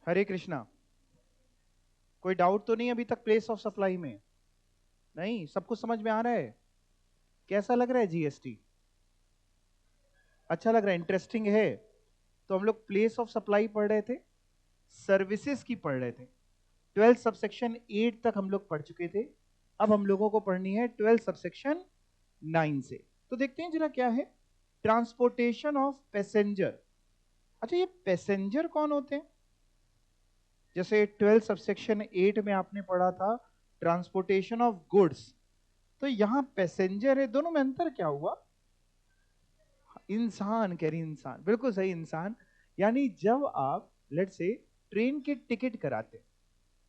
हरे कृष्णा। कोई डाउट तो नहीं अभी तक प्लेस ऑफ सप्लाई में? नहीं, सब कुछ समझ में आ रहा है? कैसा लग रहा है जीएसटी? अच्छा लग रहा है, इंटरेस्टिंग है। तो हम लोग प्लेस ऑफ सप्लाई पढ़ रहे थे, सर्विसेज की पढ़ रहे थे। 12 सबसेक्शन 8 तक हम लोग पढ़ चुके थे। अब हम लोगों को पढ़नी है 12 सबसेक्शन 9 से। तो देखते हैं जरा क्या है। Transportation of passenger. अच्छा, ये पैसेंजर कौन होते हैं? जैसे 12 सबसेक्शन 8 में आपने पढ़ा था ट्रांसपोर्टेशन ऑफ गुड्स, तो यहां पैसेंजर है। दोनों में अंतर क्या हुआ? इंसान, कह रही इंसान, बिल्कुल सही, इंसान। यानी जब आप लेट से ट्रेन की टिकट कराते,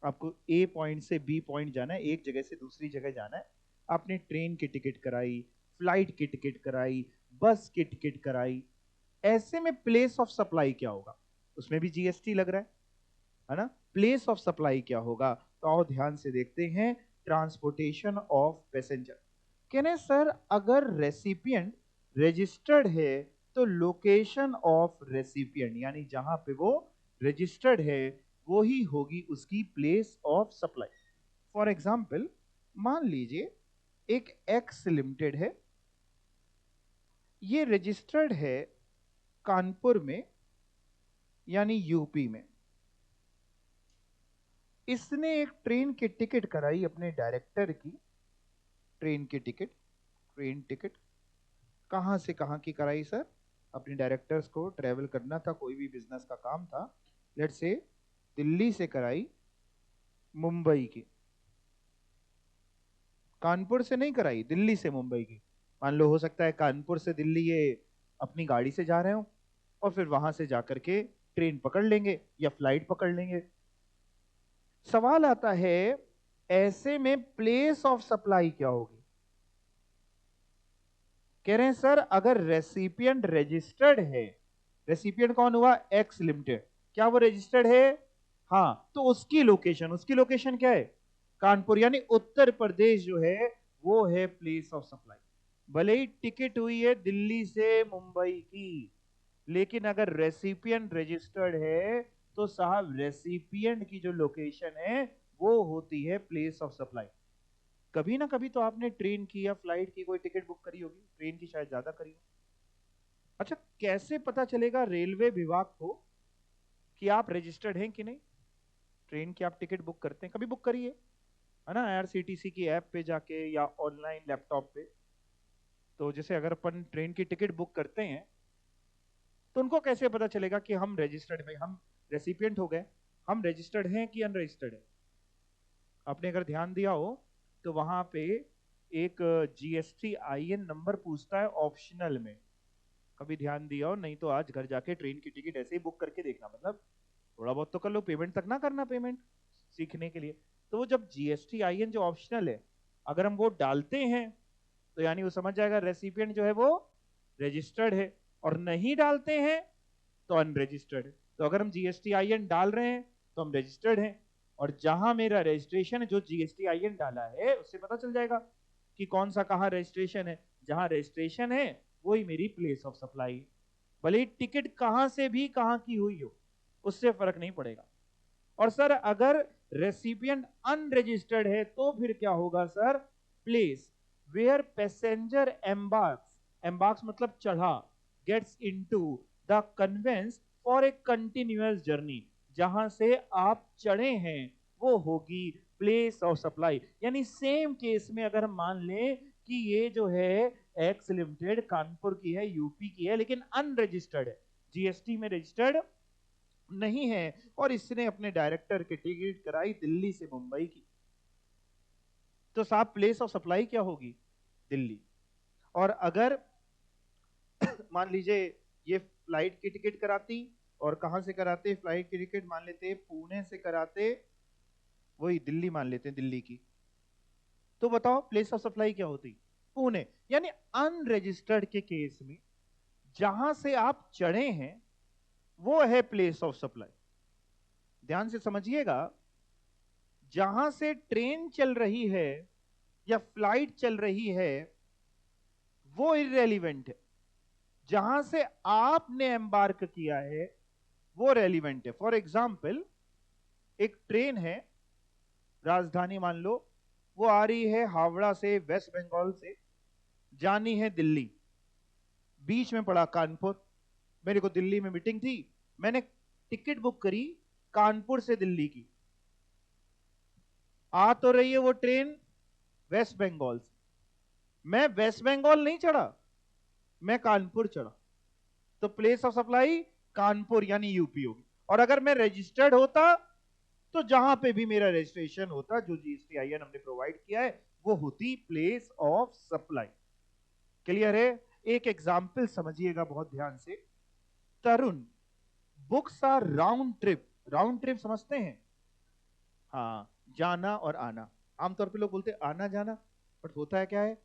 आपको ए पॉइंट से बी पॉइंट जाना है, एक जगह से दूसरी जगह जाना है, आपने ट्रेन की टिकट कराई, फ्लाइट की टिकट कराई, बस की टिकट कराई, ऐसे में प्लेस ऑफ सप्लाई क्या होगा? उसमें भी जीएसटी लग रहा है ना? प्लेस ऑफ सप्लाई क्या होगा? तो आओ ध्यान से देखते हैं। Transportation of passenger. कहने सर, अगर रेसिपिएंट रजिस्टर्ड है तो लोकेशन ऑफ रेसिपिएंट, यानी जहां पे वो रजिस्टर्ड है वो ही होगी उसकी place of supply. For example, मान लीजिए एक एक्स लिमिटेड है, ये रजिस्टर्ड है कानपुर में यानी यूपी में। इसने एक ट्रेन की टिकट कराई अपने डायरेक्टर की। ट्रेन की टिकट, ट्रेन टिकट कहां से कहां की कराई सर? अपने डायरेक्टर्स को ट्रेवल करना था, कोई भी बिजनेस का काम था, लेट से दिल्ली से कराई मुंबई की। कानपुर से नहीं कराई, दिल्ली से मुंबई की। मान लो हो सकता है कानपुर से दिल्ली ये अपनी गाड़ी से जा रहे हो, और फिर वहां से जाकर के ट्रेन पकड़ लेंगे या फ्लाइट पकड़ लेंगे। सवाल आता है, ऐसे में प्लेस ऑफ सप्लाई क्या होगी? कह रहे हैं सर, अगर रेसिपिएंट रजिस्टर्ड है, रेसिपिएंट कौन हुआ? एक्स लिमिटेड, क्या वो रजिस्टर्ड है? हाँ, तो उसकी लोकेशन क्या है? कानपुर, यानी उत्तर प्रदेश जो है वो है प्लेस ऑफ सप्लाई। भले ही टिकट हुई है दिल्ली से मुंबई की, लेकिन अगर रेसिपिएंट रजिस्टर्ड है तो साहब रेसिपिएंट की जो लोकेशन है वो होती है प्लेस ऑफ सप्लाई। कभी ना कभी तो आपने ट्रेन की या फ्लाइट की कोई टिकट बुक करी होगी, ट्रेन की शायद ज्यादा करी हो। अच्छा, कैसे पता चलेगा रेलवे विभाग को कि आप रजिस्टर्ड हैं कि नहीं? ट्रेन की आप टिकट बुक करते हैं, कभी बुक करिए, है ना, आईआरसीटीसी की ऐप पे जाके या ऑनलाइन लैपटॉप पे। तो जैसे अगर अपन ट्रेन की टिकट बुक करते हैं तो उनको कैसे पता चलेगा कि हम रजिस्टर्ड में, हम रेसिपिएंट हो गए, हम रजिस्टर्ड हैं कि अनरजिस्टर्ड है? आपने अगर ध्यान दिया हो तो वहां पे एक जीएसटी आईएन नंबर पूछता है ऑप्शनल में। कभी ध्यान दिया हो? नहीं तो आज घर जाके ट्रेन की टिकट ऐसे ही बुक करके देखना, मतलब थोड़ा बहुत तो कर लो, पेमेंट तक ना करना, पेमेंट सीखने के लिए। तो वो जब जीएसटी आईएन जो ऑप्शनल है, अगर हम वो डालते हैं तो यानी वो समझ जाएगा रेसिपिएंट जो है वो रजिस्टर्ड है, और नहीं डालते हैं तो अनरजिस्टर्ड है। तो अगर हम जीएसटी आईएन डाल रहे हैं तो हम रजिस्टर्ड हैं, और जहां मेरा रजिस्ट्रेशन है, जो जीएसटी आईएन डाला है उससे पता चल जाएगा कि कौन सा कहां रजिस्ट्रेशन है। जहां रजिस्ट्रेशन है वही मेरी प्लेस ऑफ सप्लाई। भले ही टिकट कहां से भी कहां की हुई हो, उससे फर्क नहीं पड़ेगा। और सर अगर रेसिपिएंट अनरजिस्टर्ड है तो फिर क्या होगा sir? Place where passenger embarks, embarks मतलब चढ़ा, gets into the conveyance for a continuous journey, जहां से आप चढ़े हैं वो होगी प्लेस ऑफ सप्लाई। यानी सेम केस में अगर हम मान लें कि ये जो है एक्स लिमिटेड कानपुर की है, यूपी की है, लेकिन अनरजिस्टर्ड है, जीएसटी में रजिस्टर्ड नहीं है, और इसने अपने डायरेक्टर की टिकट कराई दिल्ली से मुंबई की, तो साहब प्लेस ऑफ सप्लाई क्या होगी? दिल्ली। और अगर मान लीजिए ये फ्लाइट की टिकट कराती, और कहां से कराते फ्लाइट की टिकट? मान लेते पुणे से कराते, वही दिल्ली मान लेते हैं, दिल्ली की। तो बताओ प्लेस ऑफ सप्लाई क्या होती? पुणे। यानी अनरजिस्टर्ड के केस में जहां से आप चढ़े हैं वो है प्लेस ऑफ सप्लाई। ध्यान से समझिएगा, जहां से ट्रेन चल रही है या फ्लाइट चल रही है वो इरेलीवेंट है, जहां से आपने एम्बार्क किया है वो रेलिवेंट है। फॉर एग्जाम्पल, एक ट्रेन है, राजधानी मान लो, वो आ रही है हावड़ा से, वेस्ट बंगाल से, जानी है दिल्ली। बीच में पड़ा कानपुर। मेरे को दिल्ली में मीटिंग थी, मैंने टिकट बुक करी कानपुर से दिल्ली की। आ तो रही है वो ट्रेन वेस्ट बंगाल से, मैं वेस्ट बंगाल नहीं चढ़ा, मैं कानपुर चढ़ा, तो प्लेस ऑफ सप्लाई कानपुर यानी यूपी होगी। और अगर मैं रजिस्टर्ड होता तो जहां पे भी मेरा रजिस्ट्रेशन होता, जो GSTIN हमने प्रोवाइड किया है, वो होती प्लेस ऑफ सप्लाई। क्लियर है? एक एग्जाम्पल समझिएगा बहुत ध्यान से। Tarun, books are round trip. Round trip समझते हैं? हाँ, जाना और आना। आमतौर पे लोग बोलते हैं आना जाना, बट होता है क्या है?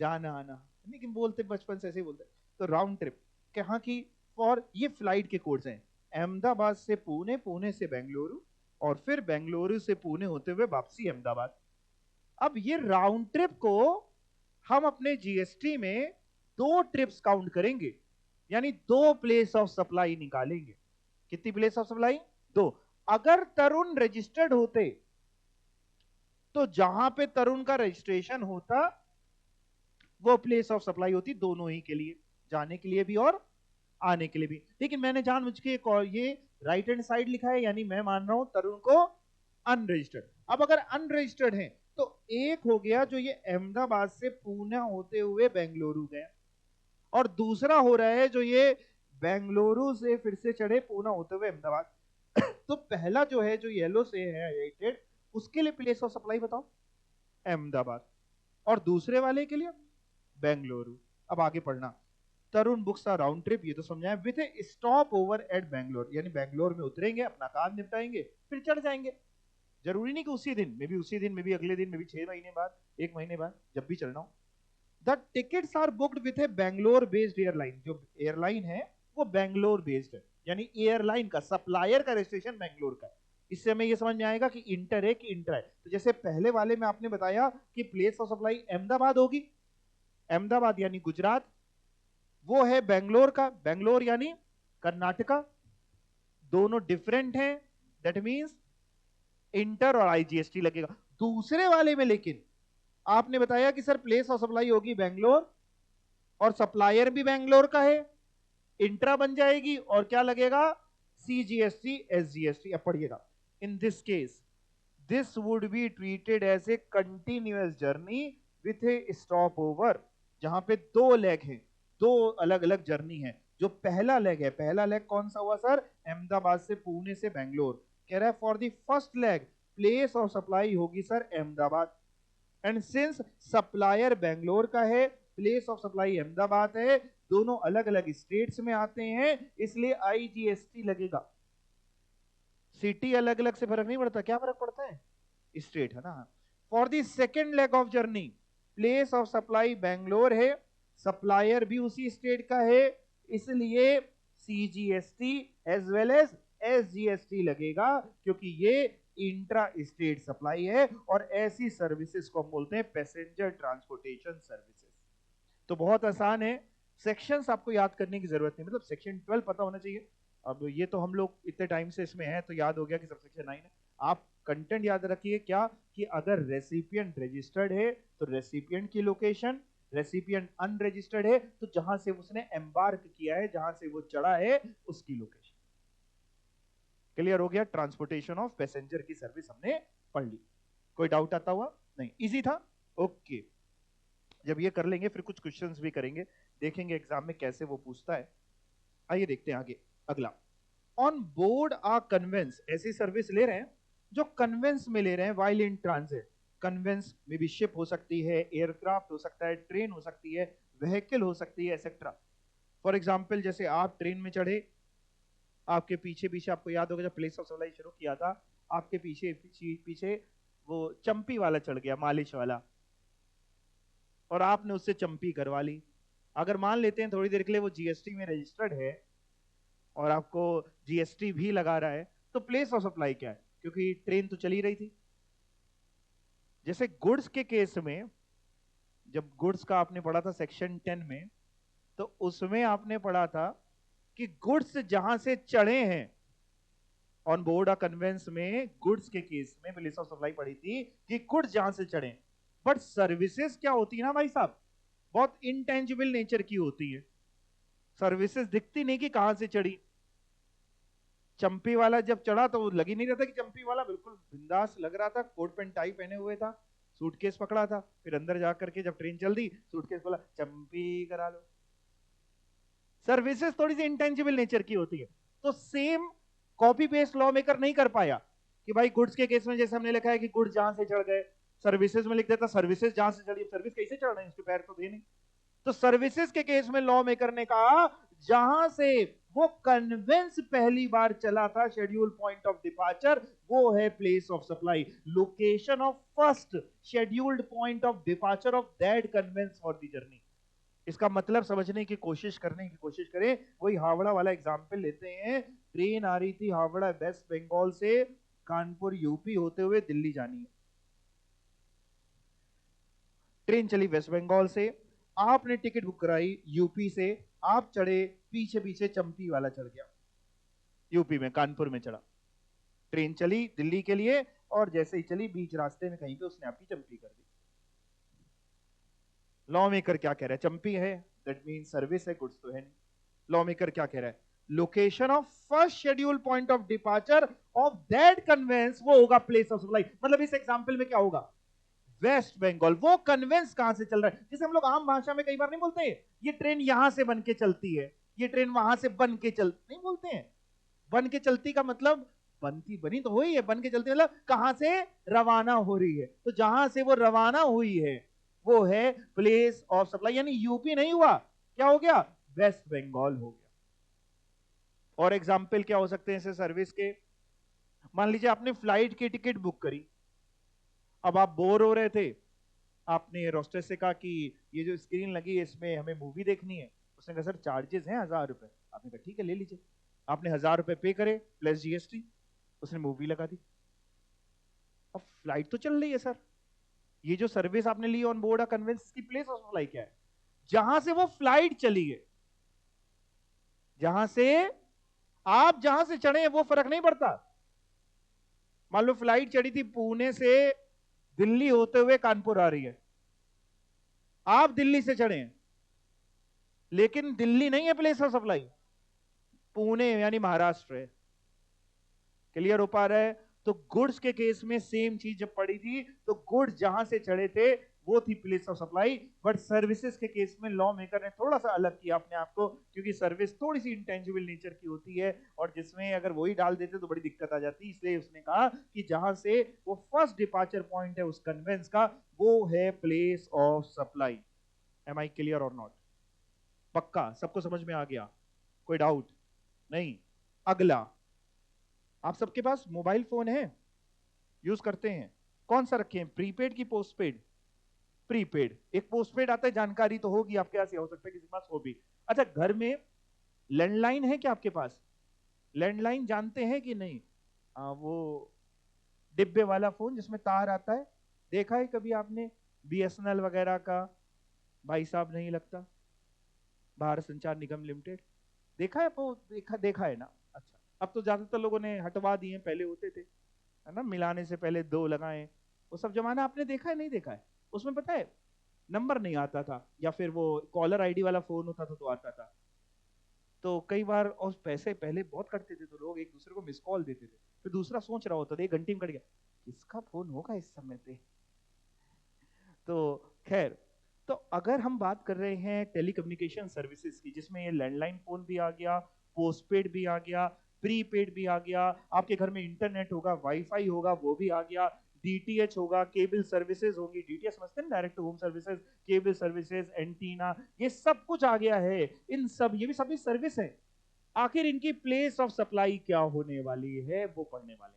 जाना आना। लेकिन बोलते बचपन से ऐसे ही बोलते। तो राउंड ट्रिप कहाँ की? फॉर ये फ्लाइट के कोड्स हैं, अहमदाबाद से पुणे, पुणे से बेंगलुरु, और फिर बेंगलुरु से पुणे होते हुए वापसी अहमदाबाद। अब ये राउंड ट्रिप को हम अपने GST में 2 ट्रिप्स काउंट करेंगे, यानी 2 प्लेस ऑफ सप्लाई निकालेंगे। कितनी प्लेस ऑफ सप्लाई? 2। अगर तरुण रजिस्टर्ड होते तो जहां पे तरुण का रजिस्ट्रेशन होता वो प्लेस ऑफ सप्लाई होती दोनों ही के लिए, जाने के लिए भी और आने के लिए भी। लेकिन मैंने जानबूझ के ये राइट हैंड साइड लिखा है, यानी मैं मान रहा हूं तरुण को अनरजिस्टर्ड। अब अगर अनरजिस्टर्ड है तो एक हो गया जो ये अहमदाबाद से पुणे होते हुए बेंगलुरु गया, और दूसरा हो रहा है जो ये बेंगलुरु से फिर से चढ़े पुणे होते हुए अहमदाबाद। तो पहला जो है, जो येलो से है हाइलाइटेड, उसके लिए प्लेस ऑफ सप्लाई बताओ, अहमदाबाद, और दूसरे वाले के लिए बेंगलुरु। अब आगे पढ़ना। Tarun books are round trip, ये तो समझाया, with a stop over at Bangalore, यानी बैंगलोर में उतरेंगे, अपना काम निपटाएंगे, फिर चढ़ जाएंगे। जरूरी नहीं कि उसी दिन, मे भी उसी दिन, मे भी अगले दिन, मे भी 6 महीने बाद, 1 महीने बाद, जब भी चलना हो। The tickets are booked with a Bangalore based airline, जो एयरलाइन है वो बैंगलोर बेस्ड है, यानी एयरलाइन का, सप्लायर का रजिस्ट्रेशन बैंगलोर का है। इससे हमें ये समझ में आएगा कि इंटर है कि इंट्रा है। तो जैसे पहले वाले में आपने बताया कि प्लेस ऑफ सप्लाई अहमदाबाद होगी, अहमदाबाद यानी गुजरात, वो है बेंगलोर का, बेंगलोर यानी कर्नाटका, दोनों डिफरेंट हैं, दैट मींस इंटर और IGST लगेगा। दूसरे वाले में लेकिन आपने बताया कि सर प्लेस ऑफ सप्लाई होगी बेंगलोर और सप्लायर भी बेंगलोर का है, इंट्रा बन जाएगी, और क्या लगेगा? CGST SGST। अब पढ़िएगा, in this case this would be treated as a continuous journey with a stop over, जहां पे 2 लेग हैं, 2 अलग अलग जर्नी है। जो पहला लेग है, पहला लेग कौन सा हुआ सर? अहमदाबाद से पुणे से बेंगलोर। कह रहा है for the first leg place of supply होगी sir Ahmedabad, and since supplier Bangalore का है, प्लेस ऑफ सप्लाई अहमदाबाद है, दोनों अलग अलग स्टेट्स में आते हैं, इसलिए IGST लगेगा। सिटी अलग अलग से फर्क नहीं पड़ता, क्या फर्क पड़ता है? स्टेट है ना। For the second leg of journey place of supply Bangalore है, सप्लायर भी उसी स्टेट का है, इसलिए CGST as well as SGST लगेगा, क्योंकि ये इंट्रा स्टेट सप्लाई है, और ऐसी सर्विसेज को हम बोलते हैं पैसेंजर ट्रांसपोर्टेशन सर्विसेज। तो बहुत आसान है, सेक्शंस आपको याद करने की जरूरत नहीं, मतलब सेक्शन 12 पता होना चाहिए। अब ये तो हम लोग इतने टाइम से इसमें हैं तो याद हो गया कि सबसेक्शन 9 है। आप कंटेंट याद रखिए क्या, कि अगर रेसिपिएंट रजिस्टर्ड है तो रेसिपिएंट की लोकेशन, रेसिपिएंट अनरजिस्टर्ड है तो जहां से उसने एम्बार्क किया है, जहां से वो चढ़ा है, उसकी लोकेशन। क्लियर हो गया? ट्रांसपोर्टेशन ऑफ पैसेंजर की सर्विस हमने पढ़ ली। कोई डाउट आता हुआ? नहीं, इजी था। ओके, जब ये कर लेंगे फिर कुछ क्वेश्चंस भी करेंगे, देखेंगे एग्जाम में कैसे वो पूछता है। आइए देखते हैं आगे। अगला, ऑन बोर्ड आ कन्वेंस, ऐसी सर्विस ले रहे हैं जो कन्वेंस में ले रहे हैं वाइल इन ट्रांजिट। कन्वेंस में भी शिप हो सकती है, एयरक्राफ्ट हो सकता है, ट्रेन हो सकती है, व्हीकल हो सकती है, एक्सेट्रा। फॉर एग्जाम्पल, जैसे आप ट्रेन में चढ़े, आपके पीछे पीछे, आपको याद होगा जब प्लेस ऑफ सप्लाई शुरू किया था, आपके पीछे पीछे, पीछे वो चंपी वाला चढ़ गया, मालिश वाला, और आपने उससे चंपी करवा ली। अगर मान लेते हैं थोड़ी देर के लिए वो GST में रजिस्टर्ड है और आपको GST भी लगा रहा है, तो प्लेस ऑफ सप्लाई क्या है? क्योंकि ट्रेन तो चली रही थी। जैसे गुड्स के केस में, जब गुड्स का आपने पढ़ा था सेक्शन 10 में, तो उसमें आपने पढ़ा था कि गुड्स जहां से चढ़े हैं ऑन बोर्ड कन्वेंस में गुड्स के केस में प्लेस ऑफ सप्लाई पड़ी थी कि गुड्स जहां से चढ़े, बट सर्विसेज क्या होती है ना भाई साहब, बहुत इनटेंजिबल नेचर की होती है। सर्विसेज दिखती नहीं कि कहां से चढ़ी। चंपी वाला जब चढ़ा तो वो लग ही नहीं रहा था कि चंपी वाला, बिल्कुल बिंदास लग रहा था, कोट पैंट टाई पहने हुए था, सूटकेस पकड़ा था, फिर अंदर जाकर के जब ट्रेन चल दी सूटकेस बोला चंपी करा लो। सर्विसेज थोड़ी सी इंटेंजिबल नेचर की होती है। तो same copy paste law maker नहीं कर पाया कि भाई गुड्स के केस में जैसे हमने लिखा है कि गुड्स जहां से चढ़ गए, सर्विसेज में लिख देता सर्विसेज जहां से चढ़ी, सर्विस कैसे चढ़ रहे हैं, उसके पैर तो थे नहीं। तो सर्विसेज के केस में लॉ मेकर ने कहा जहां से वो कन्वेंस पहली बार चला था, शेड्यूल पॉइंट ऑफ डिपार्चर, वो है place of supply, location of first scheduled point of departure of that conveyance for the journey. इसका मतलब समझने की कोशिश करने की कोशिश करें। वही हावड़ा वाला एग्जाम्पल लेते हैं। ट्रेन आ रही थी हावड़ा वेस्ट बंगाल से कानपुर यूपी होते हुए दिल्ली जानी है। ट्रेन चली वेस्ट बंगाल से, आपने टिकट बुक कराई यूपी से, आप चढ़े, पीछे पीछे चंपी वाला चढ़ गया, यूपी में कानपुर में चढ़ा। ट्रेन चली दिल्ली के लिए और जैसे ही चली बीच रास्ते में कहीं पे उसने आपकी चंपी कर दी। लॉ मेकर क्या कह रहा है, चंपी है दैट मीन सर्विस है, गुड्स तो है नहीं। लॉ मेकर क्या कह रहा है, location of first schedule point of departure of that conveyance वो होगा प्लेस ऑफ सप्लाई। मतलब इस एग्जांपल में क्या होगा, वेस्ट बंगाल, वो कन्वेंस कहां से चल रहा है, जिसे हम लोग आम भाषा में कई बार नहीं बोलते ये ट्रेन यहां से बन के चलती है, ये ट्रेन वहां से बन के चल, नहीं बोलते हैं। बन के चलती का मतलब बनती बनी तो हुई है, बन के चलती मतलब कहां से रवाना हो रही है। तो जहां से वो रवाना हुई है वो है प्लेस ऑफ सप्लाई, यानी यूपी नहीं हुआ, क्या हो गया, वेस्ट बंगाल हो गया। और एग्जाम्पल क्या हो सकते हैं ऐसे सर्विस के, मान लीजिए आपने फ्लाइट की टिकट बुक करी, अब आप बोर हो रहे थे, आपने रोस्टर से कहा कि ये जो स्क्रीन लगी है इसमें हमें मूवी देखनी है। उसने कहा सर चार्जेस हैं 1000 रुपए। आपने कहा ठीक है ले लीजिए। आपने 1000 रुपए पे करे प्लस जीएसटी, उसने मूवी लगा दी। अब फ्लाइट तो चल रही है सर, ये जो सर्विस आपने ली ऑन बोर्ड कन्वेंस की प्लेस ऑफ सप्लाई क्या है, जहां से वो फ्लाइट चली है, जहां से आप जहां से चढ़े वो फर्क नहीं पड़ता। मान लो फ्लाइट चढ़ी थी पुणे से दिल्ली होते हुए कानपुर आ रही है, आप दिल्ली से चढ़े हैं, लेकिन दिल्ली नहीं है प्लेस ऑफ सप्लाई, पुणे यानी महाराष्ट्र है। क्लियर हो पा रहा है। तो गुड्स के केस में सेम चीज जब पड़ी थी तो गुड्स जहां से चढ़े थे वो थी place of supply, but services के केस में लॉ मेकर ने थोड़ा सा अलग किया अपने आप को, क्योंकि सर्विस थोड़ी सी इंटेंजिबल नेचर की होती है और जिसमें अगर वही डाल देते तो बड़ी दिक्कत आ जाती। इसलिए उसने कहा कि जहां से वो फर्स्ट डिपार्चर पॉइंट है उस कन्वेंस का वो है place of supply. Am I clear और नॉट? पक्का सबको समझ में आ गया, कोई डाउट नहीं? अगला, आप सबके पास मोबाइल फोन है, यूज करते हैं, कौन सा रखें, प्रीपेड की पोस्टपेड? प्रीपेड। एक पोस्टपेड आता है, जानकारी तो होगी आपके पास, हो सकता है किसी के पास हो भी। अच्छा घर में लैंडलाइन है क्या आपके पास? लैंडलाइन जानते हैं कि नहीं? वो डिब्बे वाला फोन जिसमें तार आता है, देखा है कभी आपने? बीएसएनएल वगैरह का, भाई साहब नहीं लगता, भारत संचार निगम लिमिटेड, देखा है वो? देखा है ना? अच्छा, अब तो ज्यादातर लोगों ने हटवा दिए, पहले होते थे, है ना, मिलाने से पहले 2 लगाएं, वो सब जमाना आपने देखा है नहीं देखा है? उसमें पता है नंबर नहीं आता था, या फिर वो कॉलर आईडी वाला फोन होता था तो आता था। तो कई बार और पैसे पहले बहुत कटते थे तो लोग एक दूसरे को मिस कॉल देते थे, फिर दूसरा सोच रहा होता था 1 घंटे में कट गया, किसका फोन होगा इस समय पे। तो खैर, तो अगर हम बात कर रहे हैं टेलीकम्युनिकेशन सर्विसेज की, जिसमें ये लैंडलाइन फोन भी आ गया, पोस्टपेड भी आ गया, प्रीपेड भी आ गया, आपके घर में इंटरनेट होगा, वाईफाई होगा वो भी आ गया, डीटीएच होगा, केबल सर्विसेज होगी, डीटीएच समझते हैं, direct to home services, cable services, antenna, ये सब कुछ आ गया है। इन सब, ये भी सभी सर्विस है। आखिर इनकी प्लेस ऑफ सप्लाई क्या होने वाली है वो पढ़ने वाले,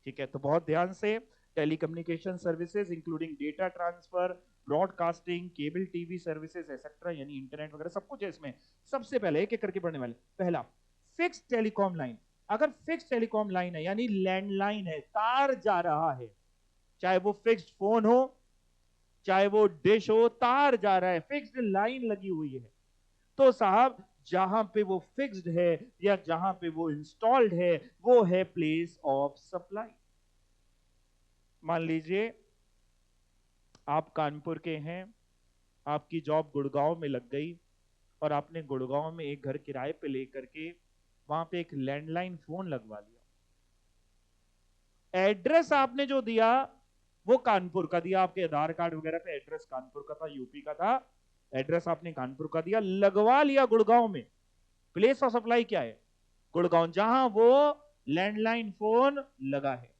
ठीक है? तो बहुत ध्यान से, telecommunication services including data transfer, broadcasting, cable TV services etcetera, यानी इंटरनेट वगैरह सब कुछ है इसमें। सबसे पहले एक एक करके पढ़ने वाले। पहला, फिक्स टेलीकॉम लाइन। अगर फिक्स टेलीकॉम लाइन है यानी लैंडलाइन है, तार जा रहा है, चाहे वो फिक्स्ड फोन हो चाहे वो डिश हो, तार जा रहा है, फिक्स्ड लाइन लगी हुई है, तो साहब जहां पे वो फिक्स्ड है या जहां पे वो इंस्टॉल्ड है वो है प्लेस ऑफ सप्लाई। मान लीजिए आप कानपुर के हैं, आपकी जॉब गुड़गांव में लग गई और आपने गुड़गांव में एक घर किराए पे लेकर के वहां पे एक लैंडलाइन फोन लगवा लिया। एड्रेस आपने जो दिया वो कानपुर का दिया, आपके आधार कार्ड वगैरह पे एड्रेस कानपुर का था, यूपी का था, एड्रेस आपने कानपुर का दिया, लगवा लिया गुड़गांव में। प्लेस ऑफ सप्लाई क्या है? गुड़गांव, जहां वो लैंडलाइन फोन लगा है,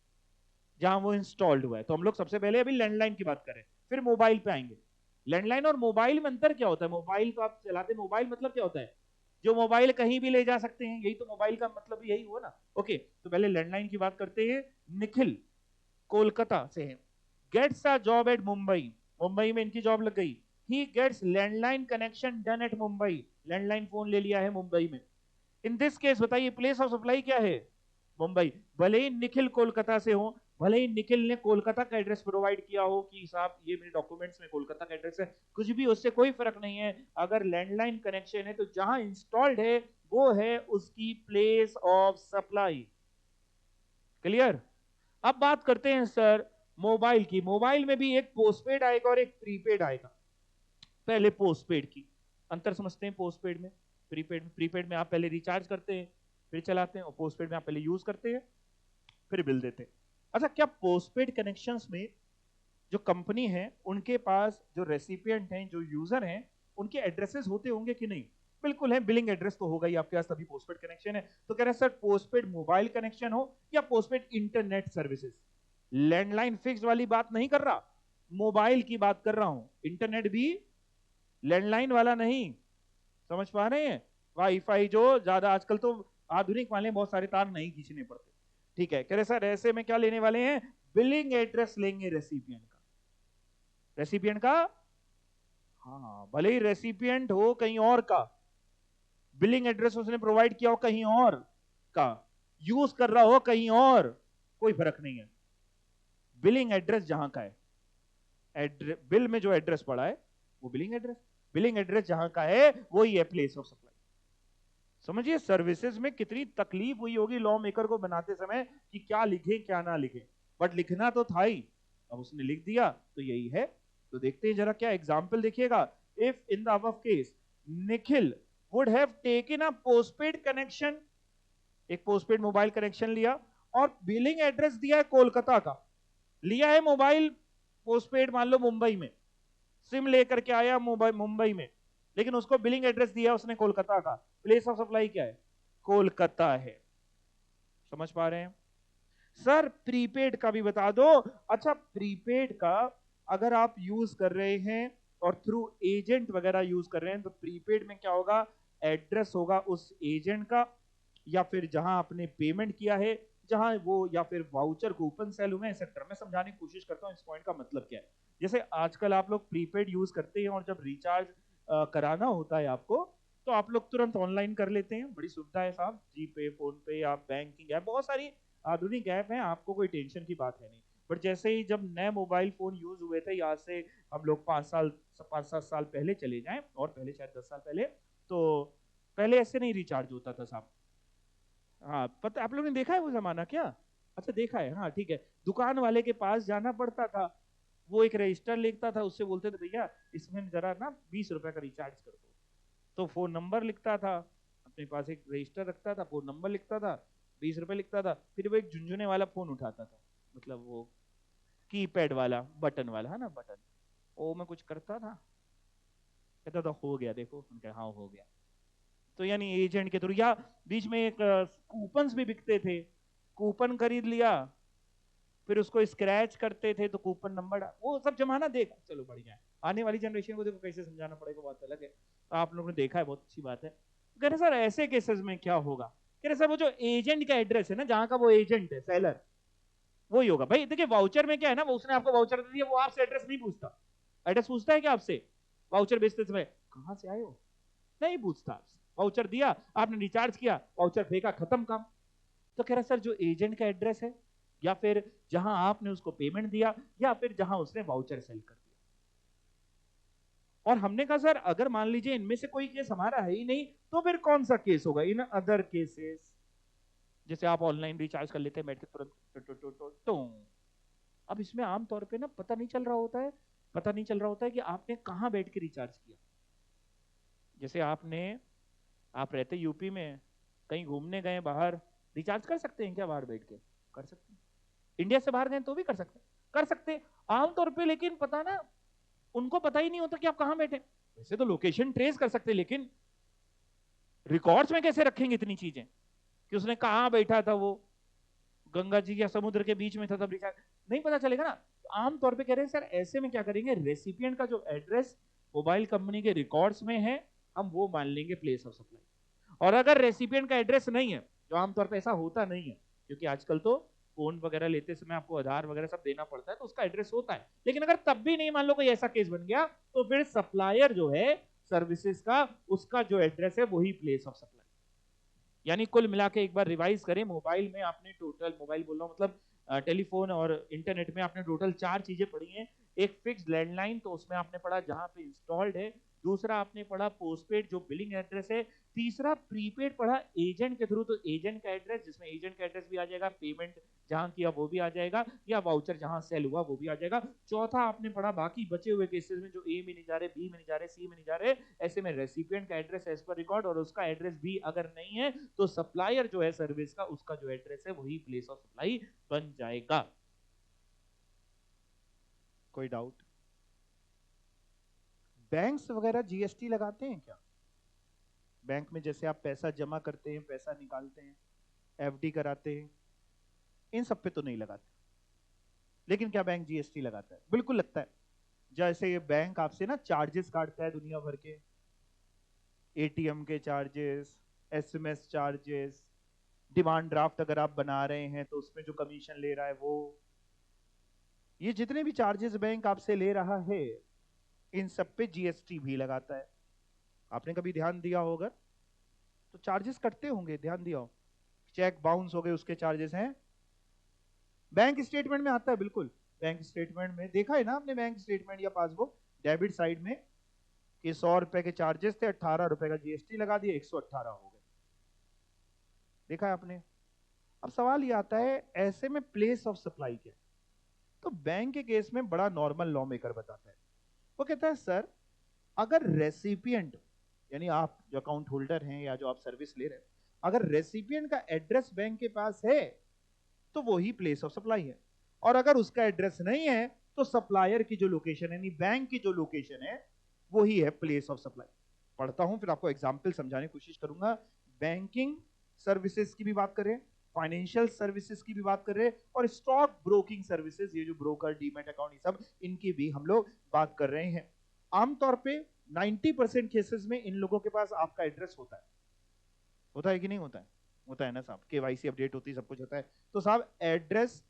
जहां वो इंस्टॉल्ड हुआ है। तो हम लोग सबसे पहले अभी लैंडलाइन की बात करें, फिर मोबाइल पे आएंगे। लैंडलाइन और मोबाइल में अंतर क्या होता है? मोबाइल को आप चलाते, मोबाइल मतलब क्या होता है? जो मोबाइल कहीं भी ले जा सकते हैं, यही तो मोबाइल का मतलब यही हुआ ना। ओके, तो पहले लैंडलाइन की बात करते हैं। निखिल कोलकाता से है, gets a job at Mumbai, Mumbai में इनकी जॉब लग गई। He gets landline connection done at Mumbai, landline phone ले लिया है मुंबई में। इन दिस केस बताइए प्लेस ऑफ सप्लाई क्या है? मुंबई। भले ही निखिल कोलकाता से हो, भले ही निखिल ने कोलकाता का एड्रेस प्रोवाइड किया हो कि साहब ये मेरे डॉक्यूमेंट्स में कोलकाता का एड्रेस है, कुछ भी, उससे कोई फर्क नहीं है। अगर लैंडलाइन कनेक्शन है तो जहां इंस्टॉल्ड है वो है उसकी प्लेस ऑफ सप्लाई। क्लियर? अब बात करते हैं सर मोबाइल की। मोबाइल में भी एक पोस्टपेड आएगा और एक प्रीपेड आएगा। पहले पोस्टपेड की अंतर समझते हैं। पोस्टपेड में, प्रीपेड में आप पहले रिचार्ज करते हैं फिर चलाते हैं, और पोस्टपेड में आप पहले यूज करते हैं फिर बिल देते हैं। अच्छा, क्या पोस्टपेड कनेक्शंस में जो कंपनी है उनके पास जो रेसिपिएंट हैं, जो यूजर हैं, उनके एड्रेसेस होते होंगे कि नहीं? बिल्कुल है, बिलिंग एड्रेस तो होगा ही आपके पास, तभी पोस्टपेड कनेक्शन है। तो कह रहे हैं सर पोस्टपेड मोबाइल कनेक्शन हो या postpaid internet services. Landline fixed वाली बात नहीं कर रहा, मोबाइल की बात कर रहा हूं। इंटरनेट भी लैंडलाइन वाला नहीं, समझ पा रहे हैं? वाईफाई जो ज्यादा आजकल तो आधुनिक वाले, बहुत सारे तार नहीं खींचने पड़ते। ठीक है, कह रहे सर ऐसे में क्या लेने वाले हैं? बिलिंग एड्रेस लेंगे रेसिपिएंट का। रेसिपिएंट का, हाँ, भले ही रेसिपिएंट हो कहीं और का, बिलिंग एड्रेस उसने प्रोवाइड किया हो कहीं और का, यूज कर रहा हो कहीं और, कोई फर्क नहीं है। बिलिंग एड्रेस जहां का है, बिल में जो एड्रेस पड़ा है वो बिलिंग एड्रेस, बिलिंग एड्रेस जहां का है वही है प्लेस ऑफ सप्लाई। समझिए सर्विसेज में कितनी तकलीफ हुई होगी लॉ मेकर को बनाते समय कि क्या लिखे क्या ना लिखे, बट लिखना तो था ही। अब उसने लिख दिया तो यही है। तो देखते हैं जरा क्या एग्जाम्पल देखिएगा। If in the above case Nikhil would have taken a postpaid connection, एक पोस्टपेड मोबाइल कनेक्शन लिया और बिलिंग एड्रेस दिया है कोलकाता का, लिया है मोबाइल पोस्टपेड मान लो मुंबई में, सिम लेकर के आया मुंबई में, लेकिन उसको बिलिंग एड्रेस दिया उसने कोलकाता का, प्लेस ऑफ सप्लाई क्या है? कोलकाता है। समझ पा रहे हैं? सर प्रीपेड का भी बता दो। अच्छा, प्रीपेड का अगर आप यूज कर रहे हैं और थ्रू एजेंट वगैरह यूज कर रहे हैं तो प्रीपेड में क्या होगा? एड्रेस होगा उस एजेंट का, या फिर जहां आपने पेमेंट किया है, जहां वो, या फिर वाउचर कूपन सेल हुए, एक्सेट्रा। मैं समझाने की कोशिश करता हूं इस पॉइंट का मतलब क्या है। जैसे आजकल आप लोग प्रीपेड यूज करते हैं और जब रिचार्ज कराना होता है आपको, तो आप लोग तुरंत ऑनलाइन कर लेते हैं, बड़ी सुविधा है साहब, जी पे, फोन पे, आप बैंकिंग ऐप, बहुत सारी आधुनिक ऐप है, आपको कोई टेंशन की बात है नहीं। बट जैसे ही जब नए मोबाइल फोन यूज हुए थे, यहाँ से हम लोग 5-7 साल पहले चले जाएं, और पहले शायद 10 साल पहले, तो पहले ऐसे नहीं रिचार्ज होता था साहब। हाँ, पता, आप लोगों ने देखा है वो जमाना क्या? अच्छा देखा है, हाँ ठीक है। दुकान वाले के पास जाना पड़ता था, वो एक रजिस्टर लिखता था, उससे बोलते थे भैया इसमें जरा ना 20 रुपए का रिचार्ज कर दो। तो फोन नंबर लिखता था, अपने पास एक रजिस्टर रखता था, फोन नंबर लिखता था, 20 रुपए लिखता था, फिर वो एक झुंझुने वाला फोन उठाता था, मतलब वो कीपैड वाला, बटन वाला है ना, बटन, वो मैं कुछ करता था, कहता था हो गया देखो, हाँ हो गया। तो यानी एजेंट के थ्रू, या बीच में एक कूपन्स भी बिकते थे, कूपन खरीद लिया, फिर उसको स्क्रैच करते थे तो कूपन नंबर, वो सब जमाना देख, चलो बढ़िया है। आने वाली जनरेशन को देखो कैसे समझाना पड़ेगा, बात अलग है। तो आप लोगों ने देखा है, बहुत अच्छी बात है। कह रहे सर ऐसे केसेस में क्या होगा? कह रहे सर वो जो एजेंट का एड्रेस है ना, जहां का वो एजेंट है, सेलर, वही होगा। भाई देखिए वाउचर में क्या है ना, वो उसने आपको वाउचर दे दिया, वो आपसे एड्रेस नहीं पूछता। एड्रेस पूछता है क्या आपसे वाउचर बेचते समय? कहां से आए हो, नहीं पूछता आपसे। वाउचर दिया, आपने रिचार्ज किया, वाउचर फेंका, खत्म काम। तो कह रहा सर जो एजेंट का एड्रेस है, या फिर जहां आपने उसको पेमेंट दिया, या फिर जहां उसने वाउचर सेल कर दिया, और हमने कहा सर अगर मान लीजिए इनमें से कोई केस हमारा है ही नहीं तो फिर कौन सा केस होगा इन अदर केसेस। जैसे आप ऑनलाइन रिचार्ज कर लेते हैं बैठ के तुरंत टो। अब इसमें आमतौर पे ना पता नहीं चल रहा होता है, पता नहीं चल रहा होता है कि आपने कहाँ बैठ के रिचार्ज किया। जैसे आप रहते यूपी में, कहीं घूमने गए बाहर, रिचार्ज कर सकते हैं क्या बाहर बैठ के? कर सकते हैं। इंडिया से बाहर गए तो भी कर सकते हैं, कर सकते आमतौर पे। लेकिन पता ना उनको पता ही नहीं होता कि आप कहां बैठे। वैसे तो लोकेशन ट्रेस कर सकते, लेकिन रिकॉर्ड्स में कैसे रखेंगे इतनी चीजें कि उसने कहां बैठा था, वो गंगा जी या समुद्र के बीच में था तब रिचार्ज नहीं पता चलेगा ना। आमतौर पे कह रहे हैं सर ऐसे में क्या करेंगे, रेसिपिएंट का जो एड्रेस मोबाइल कंपनी के रिकॉर्ड्स में है हम वो मान लेंगे प्लेस ऑफ सप्लाई। और अगर रेसिपिएंट का एड्रेस नहीं है, जो आमतौर पे ऐसा होता नहीं है क्योंकि आजकल तो फोन वगैरह लेते समय आपको आधार वगैरह सब देना पड़ता है तो उसका एड्रेस होता है, लेकिन अगर तब भी नहीं, मान लो कोई ऐसा केस बन गया, तो फिर सप्लायर जो है सर्विसेज का, उसका जो एड्रेस है वही प्लेस ऑफ सप्लाई। यानी कुल मिला के एक बार रिवाइज करें, मोबाइल में आपने टोटल, मोबाइल बोल रहा हूं मतलब टेलीफोन और इंटरनेट में आपने टोटल 4 चीजें पढ़ी हैं। एक फिक्स्ड लैंडलाइन, तो उसमें आपने पढ़ा जहां पे इंस्टॉल्ड है। दूसरा आपने पढ़ा पोस्टपेड जो बिलिंग एड्रेस है। तीसरा प्रीपेड पढ़ा एजेंट के थ्रू, तो एजेंट का एड्रेस, जिसमें एजेंट का एड्रेस भी आ जाएगा, पेमेंट जहां किया वो भी आ जाएगा, या वाउचर जहां सेल हुआ वो भी आ जाएगा। चौथा आपने पढ़ा बाकी बचे हुए केसेस में जो ए में नहीं जा रहे, बी में नहीं जा रहे, सी में नहीं जा रहे, ऐसे में रेसिपिएंट का एड्रेस एज पर रिकॉर्ड, और उसका एड्रेस भी अगर नहीं है तो सप्लायर जो है सर्विस का, उसका जो एड्रेस है वही प्लेस ऑफ सप्लाई बन जाएगा। कोई डाउट? बैंक्स वगैरह जीएसटी लगाते हैं क्या? बैंक में जैसे आप पैसा जमा करते हैं, पैसा निकालते हैं, एफडी कराते हैं, इन सब पे तो नहीं लगाते, लेकिन क्या बैंक जीएसटी लगाता है? बिल्कुल लगता है। जैसे ये बैंक आपसे ना चार्जेस काटता है दुनिया भर के, एटीएम के charges, SMS charges, demand draft अगर आप बना रहे हैं तो उसमें जो कमीशन ले रहा है वो, ये जितने भी चार्जेस बैंक आपसे ले रहा है इन सब पे जीएसटी भी लगाता है। आपने कभी ध्यान दिया होगा तो चार्जेस कटते होंगे, ध्यान दिया हो, चेक बाउंस हो गए उसके चार्जेस हैं, बैंक स्टेटमेंट में आता है। बिल्कुल, बैंक स्टेटमेंट में देखा है ना आपने, बैंक स्टेटमेंट या पासबुक डेबिट साइड में कि 100 रुपए के चार्जेस थे, 18 रुपए का जीएसटी लगा दिया, 118 हो गए। देखा है आपने? अब सवाल ये आता है ऐसे में प्लेस ऑफ सप्लाई क्या है? तो बैंक के केस में बड़ा नॉर्मल लॉ मेकर बताता है, वो कहता है सर अगर रेसिपिएंट यानी आप जो अकाउंट होल्डर हैं या जो आप सर्विस ले रहे हैं, अगर रेसिपिएंट का एड्रेस बैंक के पास है तो वो ही प्लेस ऑफ सप्लाई है, और अगर उसका एड्रेस नहीं है तो सप्लायर की जो लोकेशन है, यानी बैंक की जो लोकेशन है, वो ही है प्लेस ऑफ सप्लाई। पढ़ता हूं फिर आपको एग्जाम्पल समझाने की कोशिश करूंगा। बैंकिंग सर्विसेज की भी बात करें, फाइनेंशियल सर्विसेज की भी बात कर रहे हैं, और स्टॉक ब्रोकिंग सर्विसेज, ये जो ब्रोकर, डीमैट अकाउंट, ये सब इनकी भी हम लोग बात कर रहे हैं। आमतौर पे 90% केसेस में इन लोगों के पास आपका एड्रेस होता है कि नहीं होता है? होता है ना साहब, केवाईसी अपडेट होती है, सब कुछ होता है। तो साहब एड्रेस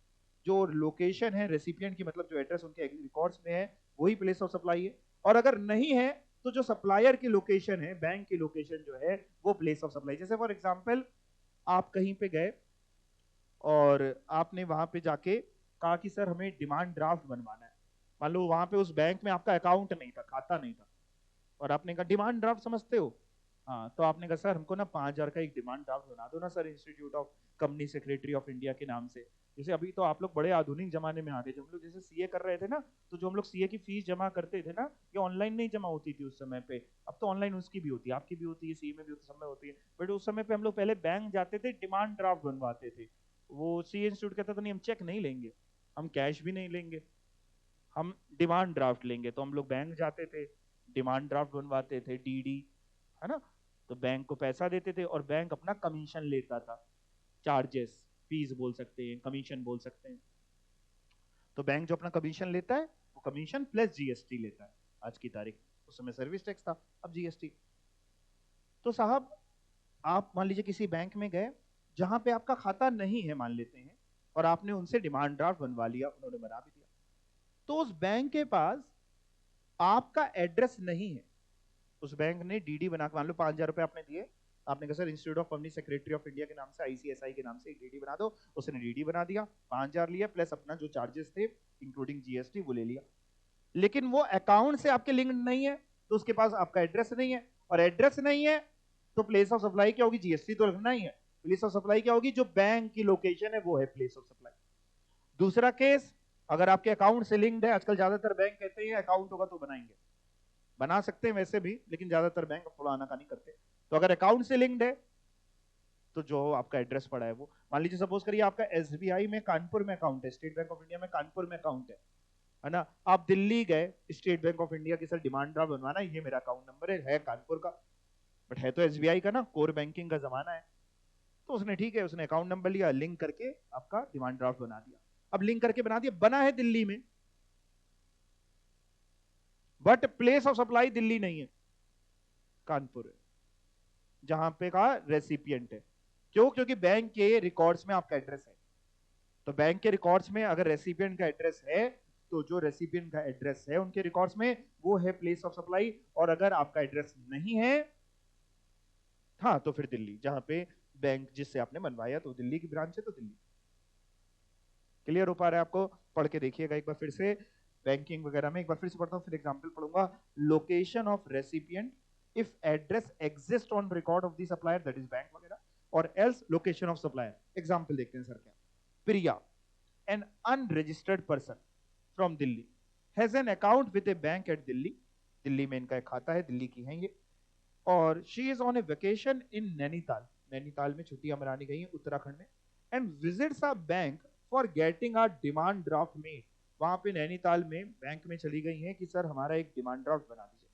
जो लोकेशन है रेसिपिएंट की, मतलब जो एड्रेस उनके रिकॉर्ड्स में है वही प्लेस ऑफ सप्लाई है, और अगर नहीं है तो जो सप्लायर की लोकेशन है, बैंक की लोकेशन जो है, वो प्लेस ऑफ सप्लाई। जैसे फॉर एग्जांपल आप कहीं पे गए और आपने वहां पे जाके कहा कि सर हमें डिमांड ड्राफ्ट बनवाना है, मान लो वहां पे उस बैंक में आपका अकाउंट नहीं था, खाता नहीं था, और आपने कहा डिमांड ड्राफ्ट समझते हो, हाँ, तो आपने कहा सर हमको ना 5,000 का एक डिमांड ड्राफ्ट बना दो ना sir, institute of company secretary of India के नाम से। जैसे अभी तो आप लोग बड़े आधुनिक जमाने में आ गए, जब हम लोग जैसे सीए कर रहे थे ना, तो जो हम लोग सीए की फीस जमा करते थे ना, ये ऑनलाइन नहीं जमा होती थी उस समय पे। अब तो ऑनलाइन उसकी भी होती है, आपकी भी होती है, सीए में भी होती है, सब में होती है। बट उस समय पे हम लोग पहले बैंक जाते थे, डिमांड ड्राफ्ट बनवाते थे। वो सीए इंस्टीट्यूट कहता था नहीं हम चेक नहीं लेंगे, हम कैश भी नहीं लेंगे, हम डिमांड ड्राफ्ट लेंगे। तो हम लोग बैंक जाते थे, डिमांड ड्राफ्ट बनवाते थे, डीडी, है ना, तो बैंक को पैसा देते थे और बैंक अपना कमीशन लेता था, चार्जेस, फीस बोल सकते हैं, कमीशन बोल सकते हैं। तो बैंक जो अपना कमीशन लेता है वो कमीशन प्लस जीएसटी लेता है आज की तारीख, उस समय सर्विस टैक्स था, अब जीएसटी। तो साहब आप मान लीजिए किसी बैंक में गए जहां पे आपका खाता नहीं है मान लेते हैं, और आपने उनसे डिमांड ड्राफ्ट बनवा लिया, उन्होंने बना भी दिया, तो उस बैंक के पास आपका एड्रेस नहीं है। उस बैंक ने डीडी बना, मान लो 5,000 रुपए आपने दिए, आपने कहा sir institute of company secretary of India के नाम से, आईसीएसआई के नाम से एक डीडी बना दो, उसने डीडी बना दिया, 5,000 लिया प्लस अपना जो चार्जेस थे इंक्लूडिंग जीएसटी वो ले लिया, लेकिन वो अकाउंट से आपके लिंक नहीं है, तो उसके पास आपका एड्रेस नहीं है, और एड्रेस नहीं है तो प्लेस ऑफ सप्लाई क्या होगी, जीएसटी तो लिखना ही है। प्लेस ऑफ सप्लाई क्या होगी, जो बैंक की लोकेशन है वो है प्लेस ऑफ सप्लाई। दूसरा केस, अगर आपके अकाउंट से लिंक्ड है, आजकल ज्यादातर बैंक कहते हैं अकाउंट होगा तो बनाएंगे, बना सकते हैं वैसे भी, लेकिन ज्यादातर बैंक थोड़ा आनाकानी करते हैं। तो अगर अकाउंट से लिंक्ड है तो जो आपका एड्रेस पड़ा है वो, मान लीजिए सपोज करिए आपका एसबीआई में कानपुर में अकाउंट है, स्टेट बैंक ऑफ इंडिया में कानपुर में अकाउंट है ना। आप दिल्ली गए स्टेट बैंक ऑफ इंडिया की, सर डिमांड ड्राफ्ट बनवाना है, ये मेरा अकाउंट नंबर है कानपुर का, बट है तो एसबीआई का ना, कोर बैंकिंग का जमाना है। तो उसने ठीक है, उसने अकाउंट नंबर लिया, लिंक करके आपका डिमांड ड्राफ्ट बना दिया। अब लिंक करके बना दिया, बना है दिल्ली में, but place of supply Delhi नहीं है, कानपुर है, जहां पे का रेसिपिएंट है। क्यों? क्योंकि बैंक के रिकॉर्ड्स में आपका एड्रेस है। तो बैंक के रिकॉर्ड्स में अगर रेसिपिएंट का एड्रेस है, तो जो रेसिपिएंट का एड्रेस है उनके रिकॉर्ड्स में वो है प्लेस ऑफ सप्लाई। और अगर आपका एड्रेस नहीं है, हाँ, तो फिर दिल्ली, जहां पे बैंक जिससे आपने बनवाया तो दिल्ली की ब्रांच है तो दिल्ली। क्लियर हो पा रहा है आपको? पढ़ के देखिएगा एक बार फिर से, बैंकिंग वगैरह में एक बार फिर से पढ़ता हूँ, फिर एग्जांपल पढ़ूंगा। Location of recipient if address exist on record of the supplier, that is bank वगैरह, और else location of supplier. Example देखते हैं सर क्या। Priya, an unregistered person from Delhi, has an account with a bank at Delhi, Delhi में इनका एक खाता है, दिल्ली की है ये, और she is on a vacation in Nainital, Nainital में छुट्टियां मनाने गई हैं उत्तराखंड में, and visits a bank for getting a demand draft made. वहां पे नैनीताल में बैंक में चली गई हैं कि सर हमारा एक डिमांड ड्राफ्ट बना दीजिए।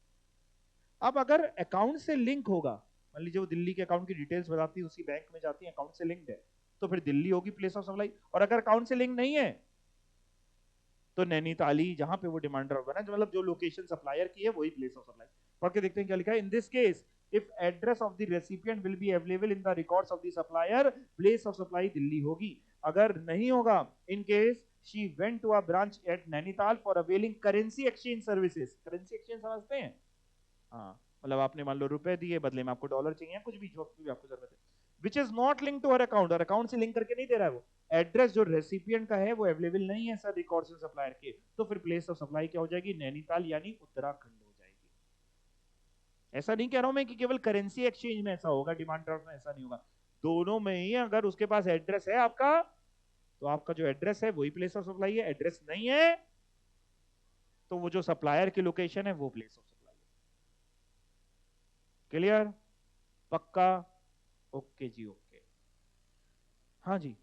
अब अगर अकाउंट से लिंक होगा, मान लीजिए वो दिल्ली के अकाउंट की डिटेल्स बताती है, उसी बैंक में जाती है, अकाउंट से लिंक्ड है, तो फिर दिल्ली होगी प्लेस ऑफ सप्लाई। और अगर अकाउंट से लिंक नहीं है तो नैनीताली, जहां पे वो डिमांड ड्राफ्ट बना, मतलब जो लोकेशन सप्लायर की है वही प्लेस ऑफ सप्लाई। पढ़ के देखते हैं क्या लिखा है। In this case if address of the recipient will be available in the records of the supplier, place of supply Delhi होगी। अगर नहीं होगा, in case she went to a branch at Nainital for availing currency exchange services. Currency exchange समझते हैं? हाँ, मतलब आपने मान लो रुपए दिए, बदले में आपको डॉलर चाहिए, कुछ भी जो भी आपको जरूरत है, which is not link to her account, और अकाउंट से लिंक करके नहीं दे रहा है वो, एड्रेस जो रेसिपिएंट का है वो अवेलेबल नहीं है सर रिकॉर्ड से सप्लायर के, तो फिर प्लेस ऑफ सप्लाई क्या हो जाएगी, नैनीताल यानी उत्तराखंड हो जाएगी। ऐसा नहीं कह रहा हूं मैं कि केवल करेंसी एक्सचेंज में ऐसा होगा, डिमांड ड्राफ्ट में ऐसा नहीं होगा, दोनों में ही अगर उसके पास एड्रेस है आपका, तो आपका जो एड्रेस है वही प्लेस ऑफ सप्लाई है, एड्रेस नहीं है तो वो जो सप्लायर की लोकेशन है वो प्लेस ऑफ सप्लाई है। क्लियर? पक्का? ओके जी, ओके। हाँ जी,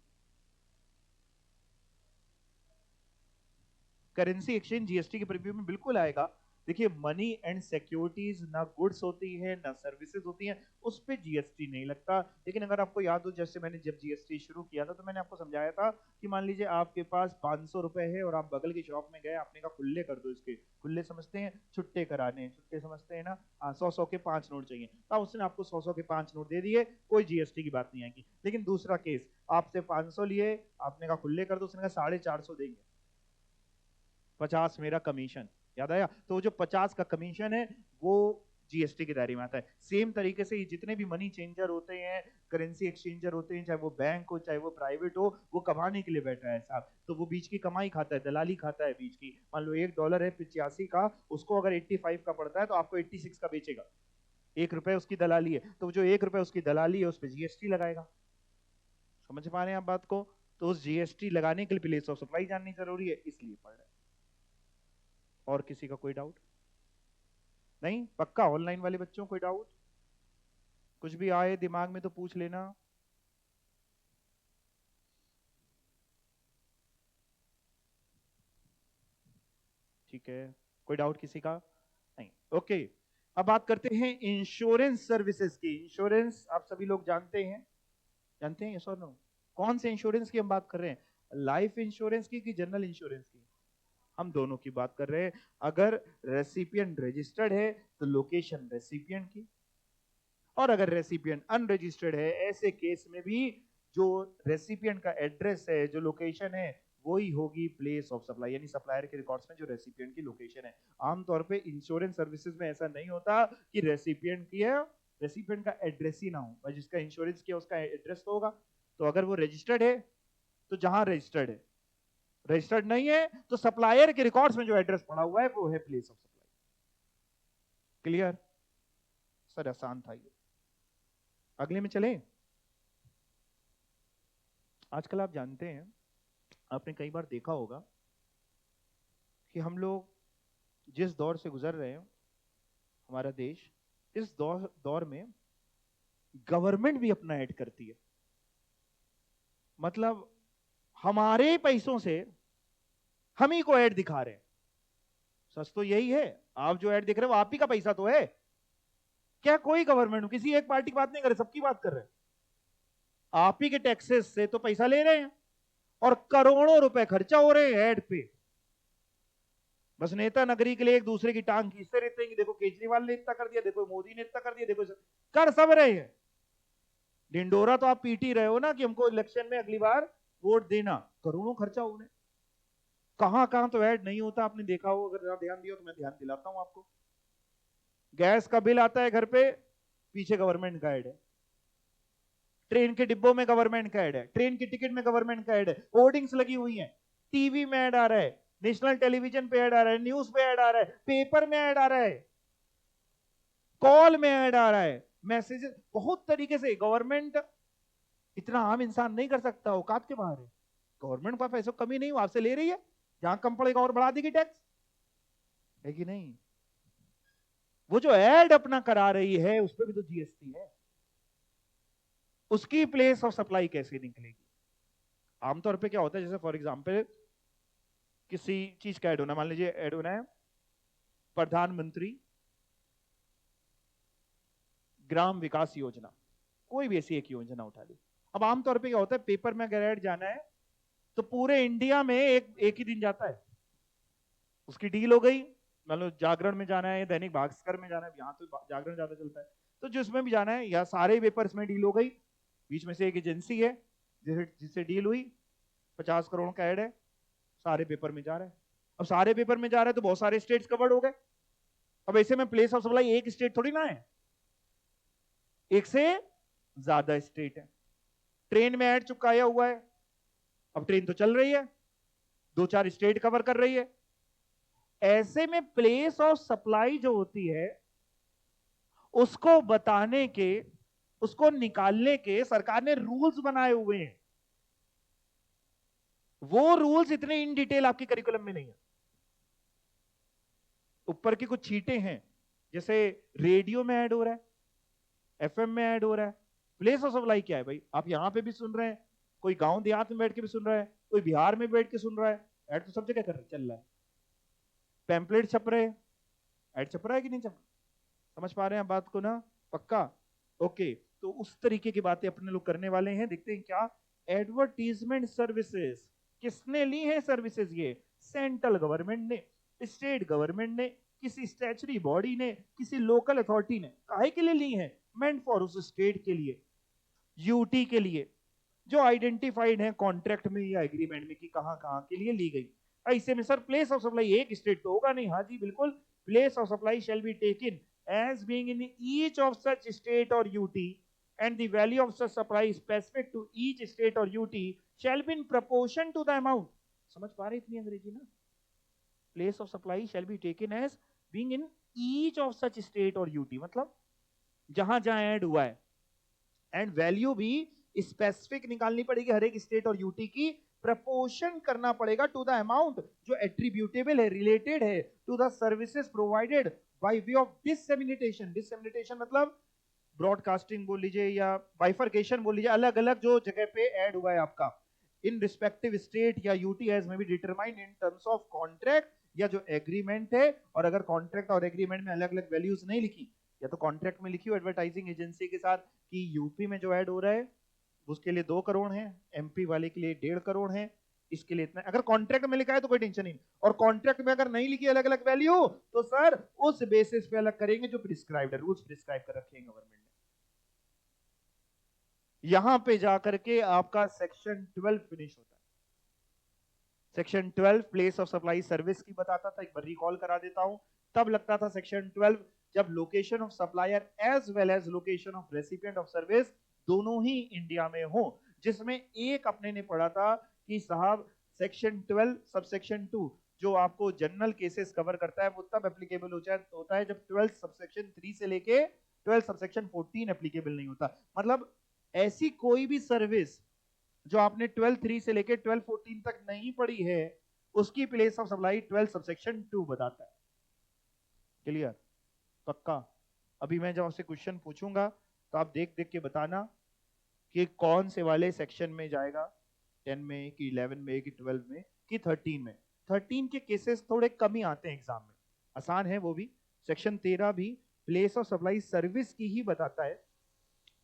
करेंसी एक्सचेंज जीएसटी के प्रीव्यू में बिल्कुल आएगा। देखिए, मनी एंड सिक्योरिटीज ना गुड्स होती है ना सर्विसेज होती हैं, उस पे जीएसटी नहीं लगता। लेकिन अगर आपको याद हो, जैसे मैंने जब जीएसटी शुरू किया था तो मैंने आपको समझाया था कि मान लीजिए आपके पास 500 रुपए है और आप बगल की शॉप में गए, आपने कहा खुले कर दो इसके, खुले समझते हैं छुट्टे कराने हैं, छुट्टे समझते हैं ना, 100-100 के 5 नोट चाहिए, तो उसने आपको 100-100 के 5 नोट दे दिए, कोई जीएसटी की बात नहीं आएगी। लेकिन दूसरा केस, आपसे 500 लिए, आपने कहा खुले कर दो, उसने कहा 450 देंगे, 50 मेरा कमीशन, याद आया? तो जो 50 का कमीशन है वो जीएसटी के दायरे में आता है। सेम तरीके से जितने भी मनी चेंजर होते हैं, करेंसी एक्सचेंजर होते हैं, चाहे वो बैंक हो चाहे वो प्राइवेट हो, वो कमाने के लिए बैठा है साहब, तो वो बीच की कमाई खाता है, दलाली खाता है बीच की। मान लो $1 है 85 का, उसको अगर 85 का पड़ता है तो आपको 86 का बेचेगा, ₹1 उसकी दलाली है, तो जो ₹1 उसकी दलाली है उस पर जीएसटी लगाएगा। समझ पा रहे हैं आप बात को? तो उस जीएसटी लगाने के लिए प्लेस ऑफ सप्लाई जाननी जरूरी है, इसलिए पढ़ रहे हैं। और किसी का कोई डाउट नहीं? पक्का? ऑनलाइन वाले बच्चों कोई डाउट? कुछ भी आए दिमाग में तो पूछ लेना। ठीक है, कोई डाउट किसी का नहीं? ओके, अब बात करते हैं इंश्योरेंस सर्विसेज की। इंश्योरेंस आप सभी लोग जानते हैं, जानते हैं यस और नो? कौन से इंश्योरेंस की हम बात कर रहे हैं, लाइफ इंश्योरेंस की कि जनरल इंश्योरेंस की? हम दोनों की बात कर रहे हैं। अगर रेसिपिएंट रजिस्टर्ड है तो लोकेशन रेसिपिएंट की, और अगर रेसिपिएंट अनरजिस्टर्ड है, ऐसे केस में भी जो रेसिपिएंट का एड्रेस है, जो लोकेशन है, वही होगी प्लेस ऑफ सप्लाई, यानी सप्लायर के रिकॉर्ड्स में जो रेसिपिएंट की लोकेशन है। आमतौर पे इंश्योरेंस सर्विसेज में ऐसा नहीं होता कि रेसिपिएंट की है, रेसिपिएंट का एड्रेस ही ना हो, और जिसका इंश्योरेंस किया उसका एड्रेस तो होगा। तो अगर वो रजिस्टर्ड है तो जहां रजिस्टर्ड है, रजिस्टर्ड नहीं है तो सप्लायर के रिकॉर्ड्स में जो एड्रेस पड़ा हुआ है वो है place of supply. Clear? Sir आसान था ये। अगले में चले। आजकल आप जानते हैं, आपने कई बार देखा होगा कि हम लोग जिस दौर से गुजर रहे हैं, हमारा देश इस दौर में गवर्नमेंट भी अपना ऐड करती है। मतलब हमारे पैसों से हम ही को ऐड दिखा रहे हैं। सच तो यही है, आप जो ऐड दिख रहे हो वो आप ही का पैसा तो है। क्या कोई गवर्नमेंट किसी एक पार्टी की बात नहीं कर रहे, सबकी बात कर रहे हैं। आप ही के टैक्सेस से तो पैसा ले रहे हैं और करोड़ों रुपए खर्चा हो रहे हैं ऐड पे। बस नेता नगरी के लिए एक दूसरे की टांग खींचते रहते हैं कि देखो केजरीवाल ने इतना कर दिया, देखो मोदी ने इतना कर दिया, देखो कर सब रहे हैं। ढिंडोरा तो आप पीट ही रहे हो ना कि हमको इलेक्शन में अगली बार वोट देना। करोड़ों खर्चा हो रहे, कहां कहां तो ऐड नहीं होता, आपने देखा हो। अगर ध्यान दिया तो मैं ध्यान दिलाता हूं आपको। गैस का बिल आता है घर पे, पीछे गवर्नमेंट का ऐड है। ट्रेन के डिब्बों में गवर्नमेंट का ऐड है, ट्रेन की टिकट में गवर्नमेंट का ऐड है, होर्डिंग्स लगी हुई हैं, टीवी में ऐड आ रहा है, नेशनल टेलीविजन पे ऐड आ रहा है, न्यूज पे ऐड आ रहा है, पेपर में ऐड आ रहा है, कॉल में ऐड आ रहा है, मैसेजेस, बहुत तरीके से। गवर्नमेंट इतना आम इंसान नहीं कर सकता, औकात के बाहर है। गवर्नमेंट का पैसों कमी नहीं, आपसे ले रही है, जहां कम पड़ेगा और बढ़ा देगी टैक्स, है कि नहीं? वो जो ऐड अपना करा रही है उस पर भी तो जीएसटी है। उसकी प्लेस ऑफ सप्लाई कैसे निकलेगी? आमतौर पे क्या होता है, जैसे फॉर एग्जांपल किसी चीज का ऐड होना, मान लीजिए ऐड होना है प्रधानमंत्री ग्राम विकास योजना, कोई भी ऐसी एक योजना उठा ली। अब आमतौर पे क्या होता है, पेपर में अगर ऐड जाना है तो पूरे इंडिया में एक ही दिन जाता है, उसकी डील हो गई। मान लो जागरण में जाना है, दैनिक भास्कर में जाना है, यहाँ तो जागरण ज्यादा चलता है, तो जिसमें भी जाना है, या सारे पेपर्स में डील हो गई। बीच में से एक एजेंसी है जिससे डील हुई, 50 करोड़ का ऐड है, सारे पेपर में जा रहा है। अब सारे पेपर में जा रहा है तो बहुत सारे स्टेट्स कवर्ड हो गए। अब ऐसे में प्लेस ऑफ सप्लाई एक स्टेट थोड़ी ना है, एक से ज्यादा स्टेट है। ट्रेन में ऐड चुकाया हुआ है, अब ट्रेन तो चल रही है, 2-4 स्टेट कवर कर रही है। ऐसे में प्लेस ऑफ सप्लाई जो होती है उसको बताने के, उसको निकालने के सरकार ने रूल्स बनाए हुए हैं। वो रूल्स इतने इन डिटेल आपके करिकुलम में नहीं है, ऊपर की कुछ चीटें हैं। जैसे रेडियो में ऐड हो रहा है, एफएम में ऐड हो रहा है, प्लेस ऑफ सप्लाई क्या है भाई? आप यहां पे भी सुन रहे हैं, कोई गांव देहात में बैठ के भी सुन रहा है, कोई बिहार में बैठ के सुन रहा है, ऐड तो सब जगह कर चल रहा है। पैम्पलेट छप रहे हैं, ऐड छप रहा है कि नहीं छप रहा? समझ पा रहे हैं आप बात को ना? पक्का? ओके, तो उस तरीके की बातें अपने लोग करने वाले हैं। देखते हैं क्या। एडवर्टीजमेंट सर्विसेज किसने ली है? सर्विसेज ये सेंट्रल गवर्नमेंट ने, स्टेट गवर्नमेंट ने, किसी स्टैचुटरी बॉडी ने, किसी लोकल अथॉरिटी ने। काहे के लिए ली है? मेंट फॉर उस स्टेट के लिए, यूटी के लिए, जो आइडेंटिफाइड है कॉन्ट्रैक्ट में या एग्रीमेंट में कि कहां कहां के लिए ली गई। ऐसे में सर प्लेस ऑफ सप्लाई एक स्टेट तो होगा नहीं। हाँ जी बिल्कुल, place of supply shall be taken as being in each of such state or UT, and the value of such supply specific to each state or UT shall be in proportion to the amount. समझ पा रहे इतनी अंग्रेजी ना? Place of supply shall be taken as being in each of such state or UT, मतलब जहां जहां add हुआ है, एंड वैल्यू भी स्पेसिफिक निकालनी पड़ेगी हर एक स्टेट और यूटी की, प्रपोर्शन करना पड़ेगा टू द अमाउंट जो एट्रीब्यूटेबल है, रिलेटेड है to the services provided by way of dissemination. Dissemination मतलब ब्रॉडकास्टिंग बोल लीजिए या बाइफर्केशन बोल लीजिए, अलग अलग जो जगह पे ऐड हुआ है आपका इन रिस्पेक्टिव स्टेट या यूटी एज में be determined in terms of contract या जो एग्रीमेंट है। और अगर कॉन्ट्रैक्ट और एग्रीमेंट में अलग अलग वैल्यूज नहीं लिखी, या तो कॉन्ट्रैक्ट में लिखी हो एडवर्टाइजिंग एजेंसी के साथ कि यूपी में जो ऐड हो रहा है उसके लिए 2 करोड़ है, एमपी वाले के लिए 1.5 करोड़ है, इसके लिए इतना। अगर कॉन्ट्रैक्ट में लिखा है तो कोई टेंशन नहीं, और कॉन्ट्रैक्ट में अगर नहीं लिखी अलग अलग वैल्यू तो सर उस बेसिस पे अलग करेंगे जो प्रिस्क्राइब्ड है, रूल्स प्रिस्क्राइब कर रखे हैं गवर्नमेंट ने। यहां पे जाकर के आपका सेक्शन 12 फिनिश होता है। Section 12 place of supply service की बताता था, एक बार रिकॉल करा देता हूं। तब लगता था सेक्शन 12 जब location of supplier as well as location of recipient of service दोनों ही इंडिया में हो, जिसमें एक अपने ने पढ़ा था कि साहब सेक्शन 12 सबसेक्शन 2 जो आपको जनरल केसेस कवर करता है वो तब एप्लीकेबल होता है जब 12 सबसेक्शन 3 से लेके 12 सबसेक्शन 14 एप्लीकेबल नहीं होता। मतलब ऐसी कोई भी सर्विस जो आपने 12(3) से लेके 12(14) तक नहीं पढ़ी है, उसकी प्लेस ऑफ सप्लाई 12 सबसेक्शन 2 बताता है। क्लियर? पक्का? अभी मैं जब आपसे क्वेश्चन पूछूंगा तो आप देख देख के बताना कि कौन से वाले सेक्शन में जाएगा, 10 में कि 11 में कि 12 में कि 13 में। 13 के केसेस थोड़े कम ही आते हैं एग्जाम में, आसान है वो भी। सेक्शन 13 भी प्लेस ऑफ सप्लाई सर्विस की ही बताता है।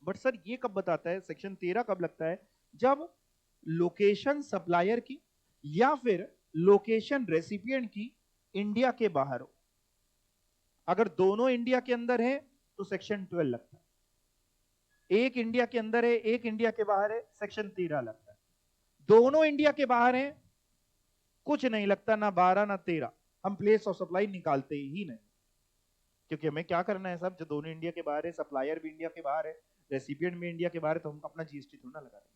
बट सर ये कब बताता है, सेक्शन 13 कब लगता है? जब लोकेशन सप्लायर की या फिर लोकेशन रेसिपिएंट की इंडिया के बाहर हो। अगर दोनों इंडिया के अंदर है तो सेक्शन 12 लगता है। एक इंडिया के अंदर है, एक इंडिया के बाहर है, सेक्शन 13 लगता है। दोनों इंडिया के बाहर हैं, कुछ नहीं लगता, ना 12 ना 13, हम प्लेस ऑफ सप्लाई निकालते ही नहीं। क्योंकि हमें क्या करना है सब, जो दोनों इंडिया के बाहर है, सप्लायर भी इंडिया के बाहर है, रेसिपिएंट भी इंडिया के बाहर है, तो हम अपना जीएसटी थोड़ा ना लगा रहे हैं।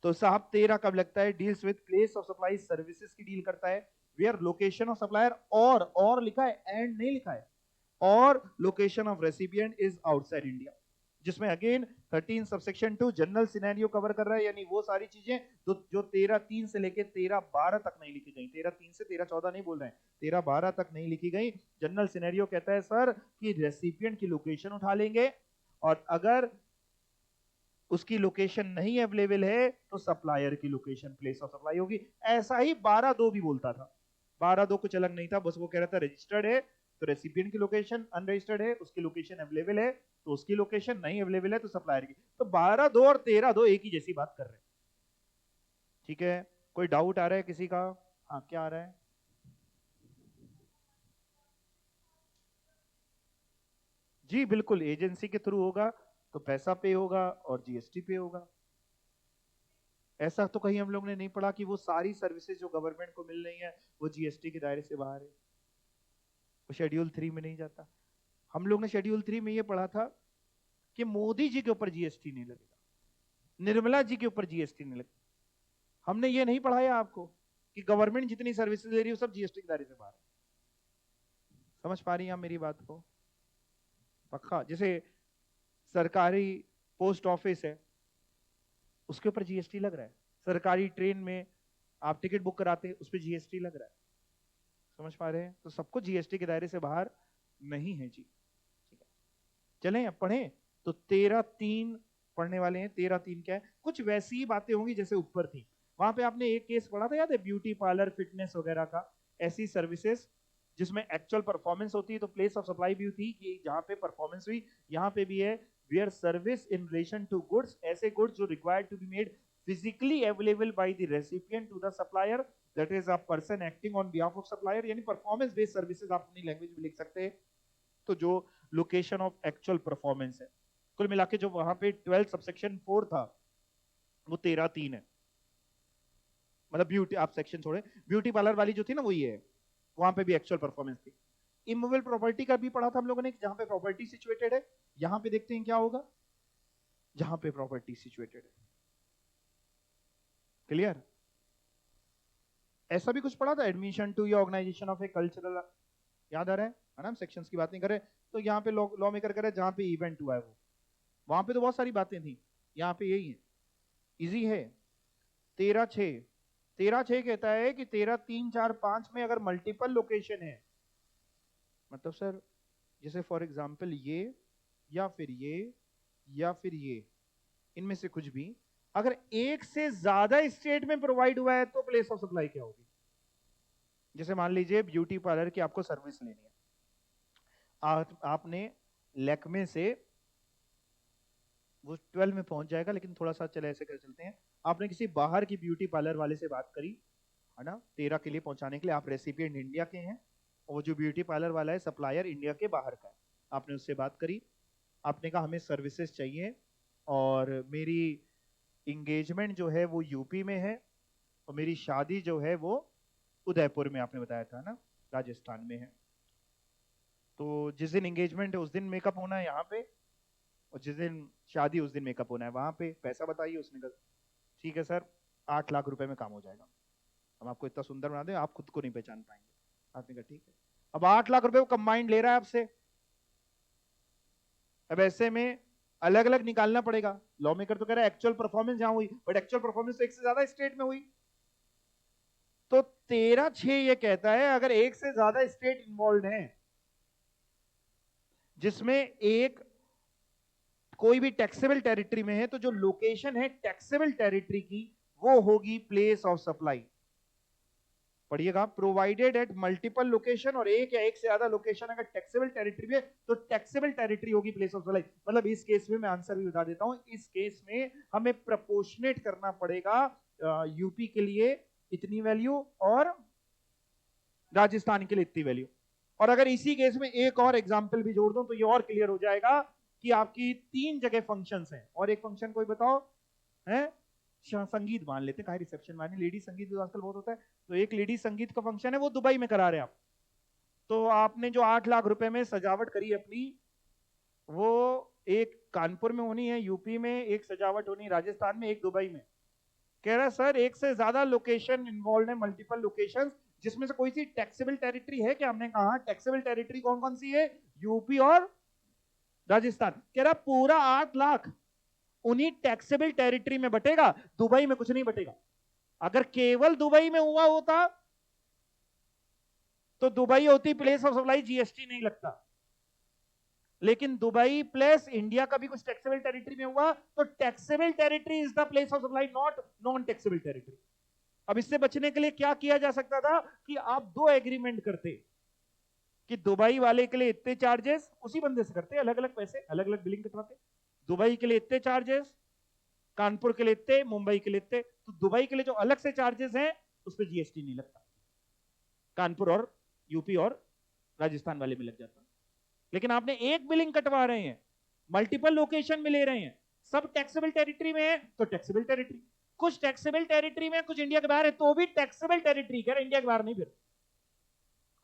तो साहब 13 कब लगता है? Deals with place of supply services की डील करता है, वेयर लोकेशन ऑफ सप्लायर और लिखा है, एंड नहीं लिखा है, और location of recipient is outside India. जिसमें again 13 subsection 2 general scenario cover कर रहा है, यानी वो सारी चीजें जो 13(3) से लेके 13(12) तक नहीं लिखी गई। 13(3) से 13(14) नहीं बोल रहे हैं, 13(12) तक नहीं लिखी गई। जनरल सिनेरियो कहता है सर कि रेसिपिएंट की लोकेशन उठा लेंगे, और अगर उसकी लोकेशन नहीं अवेलेबल है तो सप्लायर की लोकेशन प्लेस ऑफ सप्लाई होगी। ऐसा ही 12(2) भी बोलता था। 12(2) कुछ अलग नहीं था, बस वो कह रहा था रजिस्टर्ड है तो रेसिपिएंट की लोकेशन, अनरजिस्टर्ड है उसकी लोकेशन अवेलेबल है तो उसकी लोकेशन, नहीं अवेलेबल है तो सप्लायर की। तो 12(2) और 13(2) एक ही जैसी बात कर रहे हैं। ठीक है, कोई डाउट आ रहा है किसी का? हाँ, क्या आ रहा है? जी बिल्कुल, एजेंसी के थ्रू होगा तो पैसा पे होगा और जीएसटी पे होगा। ऐसा तो कहीं हम लोग ने नहीं पढ़ा कि वो सारी सर्विसेज जो गवर्नमेंट को मिल रही है वो जीएसटी के दायरे से बाहर है, वो शेड्यूल 3 में नहीं जाता। हम लोग ने शेड्यूल 3 में ये पढ़ा था कि मोदी जी के ऊपर जीएसटी नहीं लगेगा, निर्मला जी के ऊपर जीएसटी नहीं लगेगा। हमने ये नहीं पढ़ाया आपको कि गवर्नमेंट जितनी सर्विसेज ले रही है वो सब जीएसटी के दायरे से बाहर है। समझ पा रही हैं आप मेरी बात को? पक्का? जैसे सरकारी पोस्ट ऑफिस है, उसके ऊपर जीएसटी लग रहा है। सरकारी ट्रेन में आप टिकट बुक कराते हैं, उस पर जीएसटी लग रहा है। समझ पा रहे हैं? तो सबको जीएसटी के दायरे से बाहर नहीं है जी। ठीक है, चलें अब पढ़ें। तो 13(3) पढ़ने वाले हैं। 13(3) क्या है? कुछ वैसी ही बातें होंगी जैसे ऊपर थी। वहां पे आपने एक केस पढ़ा था, याद है, ब्यूटी पार्लर, फिटनेस वगैरह का, ऐसी सर्विसेज जिसमें एक्चुअल परफॉर्मेंस होती है। तो प्लेस ऑफ सप्लाई भी थी कि जहां पे परफॉर्मेंस हुई, यहाँ पे भी है where service in relation to goods, ऐसे गुड्स जो required to be made physically available by the recipient to the supplier, that is a person acting on behalf of supplier. यानी परफॉर्मेंस बेस्ड सर्विसेज आप अपनी language में लिख सकते हैं। तो जो लोकेशन ऑफ एक्चुअल परफॉर्मेंस है, कुल मिला के जो वहां पे 12 सबसेक्शन 4 था वो 13(3) है। मतलब ब्यूटी, आप सेक्शन छोड़े, ब्यूटी पार्लर वाली जो थी ना वो ये है, वहां पे भी एक्चुअल परफॉर्मेंस थी। इमूवेबल प्रॉपर्टी का भी पढ़ा था हम लोगों ने, जहां पे प्रॉपर्टी सिचुएटेड है। यहां पे देखते हैं क्या होगा, जहां पे प्रॉपर्टी सिचुएटेड है। क्लियर? ऐसा भी कुछ पढ़ा था, एडमिशन टू या ऑर्गेनाइजेशन ऑफ ए कल्चरल, याद आ रहा है ना? हम सेक्शंस की बात नहीं कर रहे। तो यहाँ पे लॉ मेकर कर रहे हैं जहां पे इवेंट हुआ है वो, वहां पे तो बहुत सारी बातें थी, यहाँ पे यही है, इजी है। 13(6), 13(6) कहता है कि 13(3), 4, 5 में अगर मल्टीपल लोकेशन है, मतलब सर जैसे फॉर एग्जांपल ये या फिर ये या फिर ये, इनमें से कुछ भी अगर एक से ज्यादा स्टेट में प्रोवाइड हुआ है तो प्लेस ऑफ सप्लाई क्या होगी? जैसे मान लीजिए ब्यूटी पार्लर की आपको सर्विस लेनी है, आपने लैक्मे से, वो 12 में पहुंच जाएगा लेकिन थोड़ा सा चले ऐसे कर चलते हैं, आपने किसी बाहर की ब्यूटी पार्लर वाले से बात करी है ना, 13 के लिए पहुंचाने के लिए। आप रेसिपिएंट इंडिया के हैं और वो जो ब्यूटी पार्लर वाला है सप्लायर इंडिया के बाहर का है। आपने उससे बात करी, आपने कहा हमें सर्विसेज चाहिए और मेरी इंगेजमेंट जो है वो यूपी में है और मेरी शादी जो है वो उदयपुर में, आपने बताया था ना, राजस्थान में है। तो जिस दिन एंगेजमेंट है उस दिन मेकअप होना है यहाँ पे, और जिस दिन शादी उस दिन मेकअप होना है वहां पे। पैसा बताइए। उसने कहा ठीक है सर, 8 लाख रुपए में काम हो जाएगा। हम आपको इतना सुंदर बना दें आप खुद को नहीं पहचान पाएंगे। आपने कहा ठीक है। अब 8 लाख रुपए वो कंबाइंड ले रहा है आपसे, अब ऐसे में अलग अलग निकालना पड़ेगा। लॉ मेकर तो कह रहा है एक्चुअल परफॉर्मेंस जहां हुई, बट एक्चुअल परफॉर्मेंस तो एक से ज्यादा स्टेट में हुई। तो 13(6) ये कहता है अगर एक से ज्यादा स्टेट इन्वॉल्व हैं जिसमें एक कोई भी टैक्सेबल टेरिटरी में है, तो जो लोकेशन है टैक्सेबल टेरिटरी की वो होगी प्लेस ऑफ सप्लाई। पढ़िएगा, प्रोवाइडेड एट मल्टीपल लोकेशन, और एक या एक से ज्यादा लोकेशन अगर टैक्सेबल टेरिटरी में, तो टैक्सेबल टेरिटरी होगी प्लेस ऑफ सप्लाई। मतलब इस केस में मैं आंसर भी बता देता हूं, इस केस में हमें प्रपोर्शनेट करना पड़ेगा, यूपी के लिए इतनी वैल्यू और राजस्थान के लिए इतनी वैल्यू। और अगर इसी केस में एक और एग्जाम्पल भी जोड़ दूं तो ये और क्लियर हो जाएगा कि आपकी 3 जगह फंक्शंस हैं, और एक फंक्शन कोई बताओ है, संगीत मान लेते हैं, रिसेप्शन माने, लेडी संगीत भी आजकल बहुत होता है, तो एक लेडी संगीत का फंक्शन है वो दुबई में करा रहे हैं आप। तो आपने जो 8 लाख रुपए में सजावट करी अपनी, वो एक कानपुर में होनी है, यूपी में एक सजावट होनी, राजस्थान में एक दुबई में। कह रहा सर एक से ज्यादा लोकेशन इन्वॉल्व है, मल्टीपल लोकेशन, जिसमें से कोई सी टैक्सेबल टेरिटरी है क्या? हमने कहा टैक्सेबल टेरिटरी कौन कौन सी है, यूपी और राजस्थान। कह रहा पूरा 8 लाख उन्हीं टैक्सेबल टेरिटरी में बटेगा, दुबई में कुछ नहीं बटेगा। अगर केवल दुबई में हुआ होता तो दुबई होती प्लेस ऑफ सप्लाई, जीएसटी नहीं लगता। लेकिन दुबई प्लस इंडिया का भी कुछ टैक्सेबल टेरिटरी में हुआ तो taxable territory is the place of supply, not non taxable territory. अब इससे बचने के लिए क्या किया जा सकता था कि आप 2 एग्रीमेंट करते कि दुबई वाले के लिए इतने चार्जेस, उसी बंदे से करते, अलग अलग पैसे, अलग अलग बिलिंग कटवाते, दुबई के लिए इतने चार्जेस, कानपुर के लिए इतने, मुंबई के लिए इतने। तो दुबई के लिए जो अलग से चार्जेस हैं उस पर जीएसटी नहीं लगता, कानपुर और यूपी और राजस्थान वाले में लग जाता। लेकिन आपने एक बिलिंग कटवा रहे हैं, मल्टीपल लोकेशन में ले रहे हैं, सब टैक्सेबल टेरिटरी में है तो टैक्सेबल टेरिटरी, कुछ टैक्सेबल टेरिटरी में कुछ इंडिया के बाहर है तो भी टैक्सेबल टेरिटरी, कह रहे इंडिया के बाहर नहीं फिर।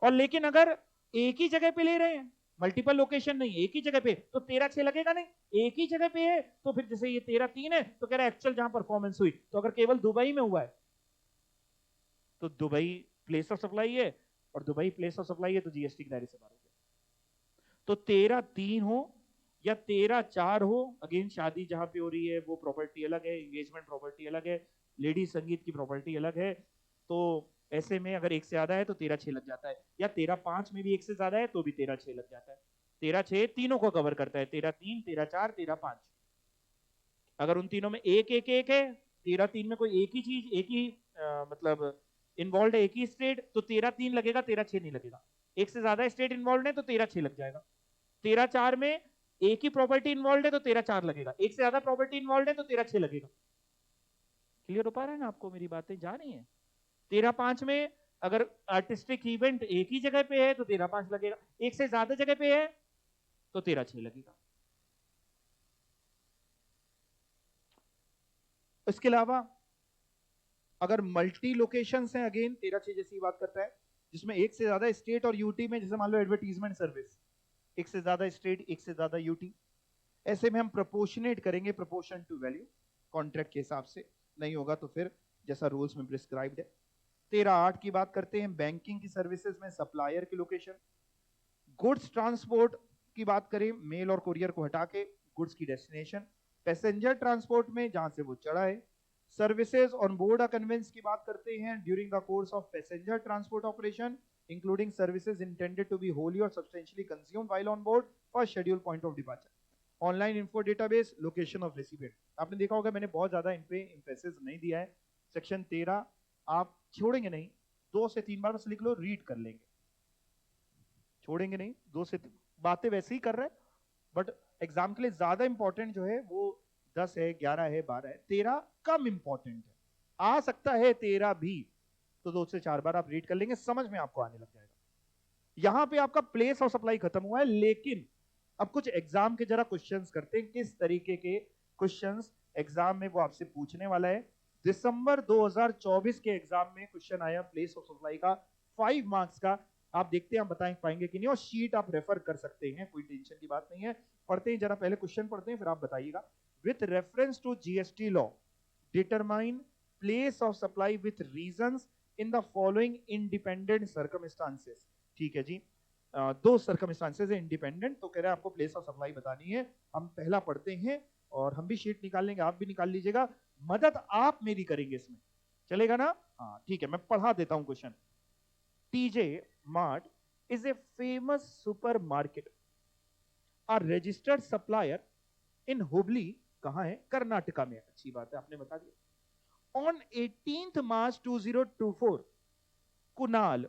और लेकिन अगर एक ही जगह पे ले रहे हैं, मल्टीपल लोकेशन नहीं, एक ही जगह पे, तो 13(6) लगेगा नहीं, एक ही जगह पे है तो फिर जैसे ये 13(3) है तो कह रहा है एक्चुअल जहां परफॉर्मेंस हुई, तो अगर केवल दुबई में हुआ है तो दुबई प्लेस ऑफ सप्लाई है, और दुबई प्लेस ऑफ सप्लाई है तो जीएसटी के दायरे से बाहर हो गया। तो 13(3) हो या 13(4) हो, अगेन शादी जहां पे हो रही है वो प्रॉपर्टी अलग है, एंगेजमेंट प्रॉपर्टी अलग है, लेडी संगीत की प्रॉपर्टी अलग है। तो ऐसे में अगर एक से ज्यादा है तो 13(6) लग जाता है, या 13(5) में भी एक से ज्यादा है तो भी 13(6) लग जाता है। 13(6) तीनों को कवर करता है, 13(3), 13(4), 13(5। अगर उन तीनों में एक एक एक है, 13(3) में कोई एक ही चीज, एक ही मतलब इन्वॉल्व है, एक ही स्टेट, तो 13(3) लगेगा, 13(6) नहीं लगेगा। एक से ज्यादा स्टेट इन्वॉल्व है तो 13(6) लग जाएगा। 13(4) में एक ही प्रॉपर्टी इन्वॉल्व है तो 13(4) लगेगा, एक से ज्यादा प्रॉपर्टी इन्वॉल्व है तो 13(6) लगेगा। क्लियर हो पा रहा है ना आपको, मेरी बातें जा रही हैं? 13(5) में अगर आर्टिस्टिक इवेंट एक ही जगह पे है तो 13(5) लगेगा, एक से ज्यादा जगह पे है तो 13(6) लगेगा। इसके अलावा अगर मल्टी लोकेशंस हैं, अगेन 13(6) जैसी बात करता है, जिसमें एक से ज्यादा स्टेट और यूटी में, जैसे मान लो एडवर्टीजमेंट सर्विस, एक से ज्यादा स्टेट एक से ज्यादा यूटी, ऐसे में हम प्रोपोर्शनेट करेंगे, प्रोपोर्शन टू वैल्यू कॉन्ट्रैक्ट के हिसाब से, नहीं होगा तो फिर जैसा रूल्स में प्रिस्क्राइब्ड है। 13(8) की बात करते हैं, बैंकिंग की सर्विसेज में सप्लायर की लोकेशन। गुड्स ट्रांसपोर्ट की बात करें, मेल और कुरियर को हटा के गुड्स की डेस्टिनेशन। पैसेंजर ट्रांसपोर्ट में जहां से वो चढ़ा है। Services on board a conveyance की बात करते हैं, during the course of passenger transport operation, including services intended to be wholly और substantially consumed while on board for schedule point of departure. Online info database, location of recipient. आपने देखा होगा मैंने बहुत ज्यादा इन पे एम्फेसिस नहीं दिया है। सेक्शन 13 आप छोड़ेंगे नहीं, 2 से 3 बार बस लिख लो, रीड कर लेंगे, छोड़ेंगे नहीं, 2 से 3 बातें वैसे ही कर रहे हैं, बट एग्जाम के लिए ज्यादा इंपॉर्टेंट जो है वो 10 है, 11 है, 12 है, 13 कम इंपॉर्टेंट है। आ सकता है 13 भी, तो 2 से 4 बार आप रीड कर लेंगे, समझ में आपको आने लग जाएगा। यहां पे आपका प्लेस ऑफ सप्लाई खत्म हुआ है, लेकिन अब कुछ एग्जाम के जरा क्वेश्चंस करते हैं, किस तरीके के क्वेश्चंस एग्जाम में वो आपसे पूछने वाला है। दिसंबर 2024 के एग्जाम में क्वेश्चन आया प्लेस ऑफ सप्लाई का, 5 मार्क्स का। आप देखते हैं आप बता पाएंगे कि नहीं, और शीट आप रेफर कर सकते हैं, कोई टेंशन की बात नहीं है। पढ़ते हैं जरा, पहले क्वेश्चन पढ़ते हैं फिर आप बताइएगा। With reference to GST law determine place of supply with reasons in the following independent circumstances. ठीक है जी, दो सर्कमस्टांसेस है इंडिपेंडेंट, तो कह रहे हैं आपको प्लेस ऑफ सप्लाई बतानी है। हम पहला पढ़ते हैं और हम भी शीट निकाल लेंगे, आप भी निकाल लीजिएगा, मदद आप मेरी करेंगे इसमें, चलेगा ना? हाँ ठीक है, मैं पढ़ा देता हूं question. TJ mart is a famous super market, a registered supplier in Hubli, कहां है? कर्नाटका में। अच्छी बात है, आपने बता दिया। On 18th March 2024, Kunal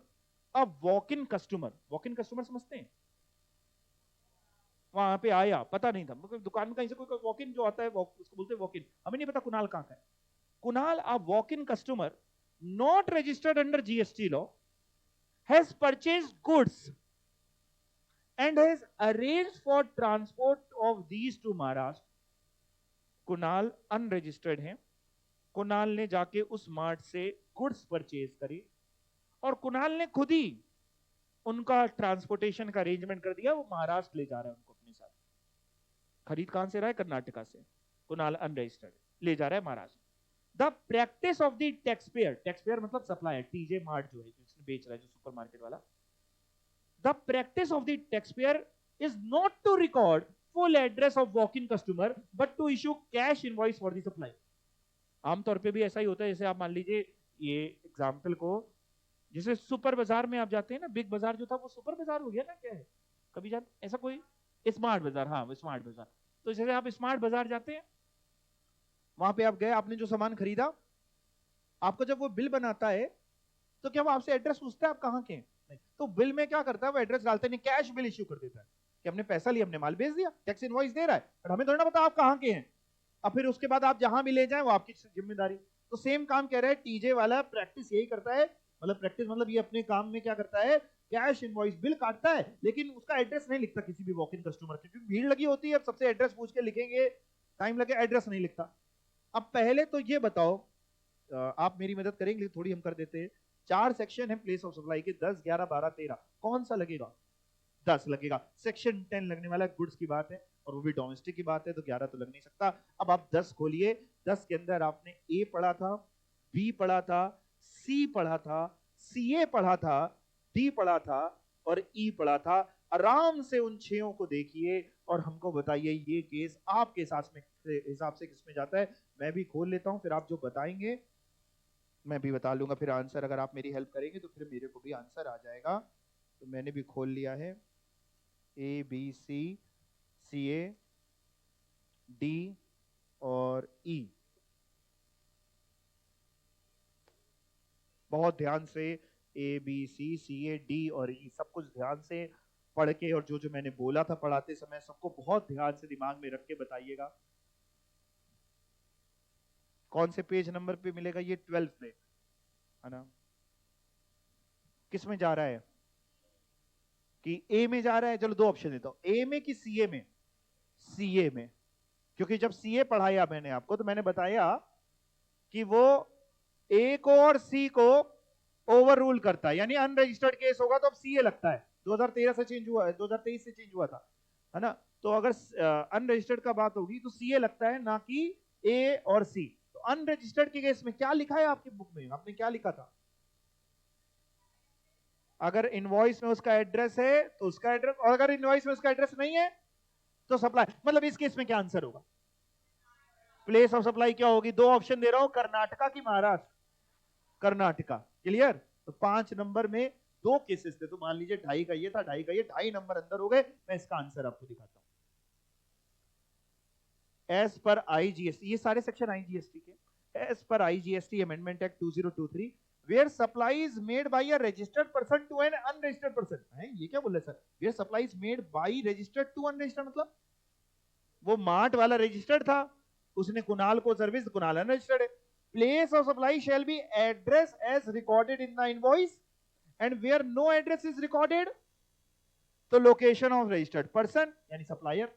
a walk in customer, walk in customer समझते हैं? वहां पे आया, पता नहीं था, मतलब दुकान में कहीं से कोई वॉक इन जो आता है उसको बोलते हैं वॉक इन, हमें नहीं पता कुणाल कहां का है। Kunal a walk in customer not registered under GST law has purchased goods and has arranged for transport of these to Maharashtra. Kunal unregistered है, कुणाल ने जाके उस मार्ट से गुड्स परचेज करी और कुणाल ने खुद ही उनका ट्रांसपोर्टेशन का अरेंजमेंट कर दिया, वो महाराष्ट्र ले जा रहा है उनको अपने साथ। खरीद कहां से रहा है? कर्नाटका से। कुणाल अनरजिस्टर्ड ले जा रहा है Maharashtra. The practice of the tax payer, tax payer मतलब सप्लायर, टीजे मार्ट जो है जिसने बेच रहा है, जो सुपरमार्केट वाला, the practice of the taxpayer is not to record full address of walk-in customer but to issue cash invoice for the supply. आमतौर पे भी ऐसा ही होता है, जैसे आप मान लीजिए ये एग्जाम्पल को, जैसे सुपर बाजार में आप जाते हैं ना, बिग बाजार जो था वो सुपर बाजार हो गया ना, क्या है कभी जान ऐसा कोई? स्मार्ट बाजार, हाँ स्मार्ट बाजार। तो जैसे आप स्मार्ट बाजार जाते हैं, वहां पे आप गए, आपने जो सामान खरीदा, आपको जब वो बिल बनाता है तो क्या वो आपसे एड्रेस पूछता है आप कहाँ के हैं? नहीं, तो बिल में क्या करता है, वो एड्रेस डालते नहीं, कैश बिल इश्यू कर देता है कि हमने पैसा लिया, हमने माल बेच दिया, टैक्स इनवॉइस दे रहा है, पर हमें थोड़ा ना पता आप कहाँ के हैं। अब फिर उसके बाद आप जहां भी ले जाएं वो आपकी जिम्मेदारी। तो सेम काम कह रहे हैं टीजे वाला, प्रैक्टिस यही करता है, मतलब प्रैक्टिस मतलब ये अपने काम में क्या करता है, कैश इनवॉइस बिल काटता है, लेकिन उसका एड्रेस नहीं लिखता किसी भी वॉक इन कस्टमर के, क्योंकि भीड़ लगी होती है, अब सबसे एड्रेस पूछ के लिखेंगे, टाइम लगे, एड्रेस नहीं लिखता। अब पहले तो ये बताओ, आप मेरी मदद करेंगे थोड़ी, हम कर देते हैं। 4 सेक्शन है प्लेस ऑफ सप्लाई के, 10, 11, 12, 13, कौन सा लगेगा? 10 लगेगा। सेक्शन 10 लगने वाला है, गुड्स की बात है और वो भी डोमेस्टिक की बात है, तो 11 तो लग नहीं सकता। अब आप 10 खोलिए, 10 के अंदर आपने ए पढ़ा था, बी पढ़ा था, सी पढ़ा था, सीए पढ़ा था, डी पढ़ा था और ई पढ़ा था। आराम से उन 6 को देखिए और हमको बताइए ये केस आपके हिसाब से किसमें जाता है। मैं भी खोल लेता हूं, फिर आप जो बताएंगे मैं भी बता लूंगा, फिर आंसर अगर आप मेरी हेल्प करेंगे तो फिर मेरे को भी आंसर आ जाएगा। तो मैंने भी खोल लिया है, A B C C A D और ई। बहुत ध्यान से A B C C A D और ई सब कुछ ध्यान से पढ़ के, और जो जो मैंने बोला था पढ़ाते समय सबको बहुत ध्यान से दिमाग में रख के बताइएगा। कौन से पेज नंबर पे मिलेगा ये? 12 पे है ना? किस में जा रहा है? कि ए में जा रहा है? चलो 2 ऑप्शन देता हूं, ए में कि सीए में? सीए में, क्योंकि जब सीए पढ़ाया मैंने आपको तो मैंने बताया कि वो ए को और सी को ओवर रूल करता है, यानी अनरजिस्टर्ड केस होगा तो अब सीए लगता है। 2013 से चेंज हुआ है, 2023 से चेंज हुआ था, है ना? तो अगर अनरजिस्टर्ड का बात होगी तो सीए लगता है, ना कि ए और सी। तो अनरजिस्टर्ड के केस में क्या लिखा है आपकी बुक में? आपने क्या लिखा था? अगर इनवॉइस में उसका एड्रेस है तो उसका एड्रेस, और अगर इनवॉइस में उसका एड्रेस नहीं है तो सप्लाई। मतलब इस केस में क्या आंसर होगा? प्लेस ऑफ सप्लाई क्या होगी? 2 ऑप्शन दे रहा हूं, कर्नाटका की महाराष्ट्र? कर्नाटका। क्लियर? तो 5 नंबर में 2 केसेस थे, तो मान लीजिए 2.5 का ये था, 2.5 का ये, 2.5 नंबर अंदर हो गए। मैं इसका आंसर आपको दिखाता हूं। एज पर आईजीएसटी, ये सारे सेक्शन आईजीएसटी के, as per IGST amendment act 2023, where supply is made by a registered person to an unregistered person, है ये क्या बोल रहे sir? where supply is made by registered to unregistered, मतलब वो मार्ट वाला रजिस्टर्ड था, उसने कुणाल को सर्विस, कुणाल अनरजिस्टर्ड है। Place of supply shall be address as recorded in the invoice and where no address is recorded, तो लोकेशन ऑफ रजिस्टर्ड पर्सन यानी supplier.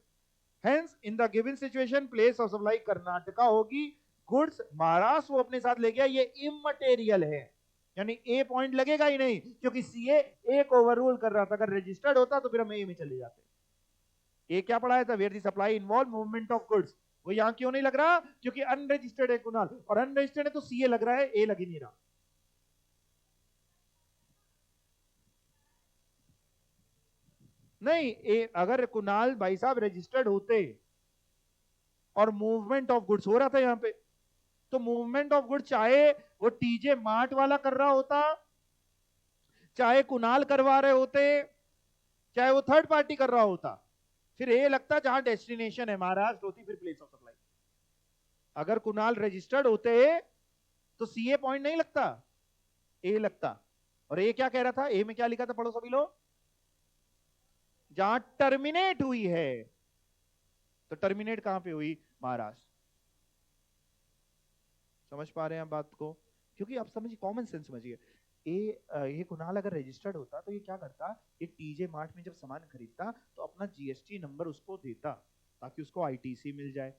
Hence, in the given situation, place of supply Karnataka होगी, goods Maharashtra वो अपने साथ ले गया, ये immaterial है, यानी ए पॉइंट लगेगा ही नहीं, क्योंकि सीए ए को ओवररूल कर रहा था। अगर रजिस्टर्ड होता तो फिर हम ए में चले जाते। ए क्या पढ़ाया था? Where the supply involve movement of goods, वो यहां क्यों नहीं लग रहा? क्योंकि अनरजिस्टर्ड है कुणाल, और अनरजिस्टर्ड है तो सीए लग रहा है, ए लग ही नहीं रहा। नहीं, अगर कुणाल भाई साहब रजिस्टर्ड होते और मूवमेंट ऑफ गुड्स हो रहा था यहां पे, तो मूवमेंट ऑफ गुड्स चाहे वो टीजे मार्ट वाला कर रहा होता, चाहे कुणाल करवा रहे होते, चाहे वो थर्ड पार्टी कर रहा होता, फिर ए लगता जहां डेस्टिनेशन है महाराष्ट्र होती फिर प्लेस ऑफ सप्लाई। अगर कुणाल रजिस्टर्ड होते तो सीए पॉइंट नहीं लगता, ए लगता। और ए क्या कह रहा था? ए में क्या लिखा था पढ़ो सभी लोग? जहां टर्मिनेट हुई है, तो टर्मिनेट कहां पे हुई? महाराष्ट्र। समझ पा रहे हैं आप बात को? क्योंकि आप समझिए, कॉमन सेंस समझिए। ये कुणाल अगर रजिस्टर्ड होता तो ये क्या करता, ये टीजे मार्ट में जब सामान खरीदता तो अपना जीएसटी नंबर उसको देता ताकि उसको आईटीसी मिल जाए।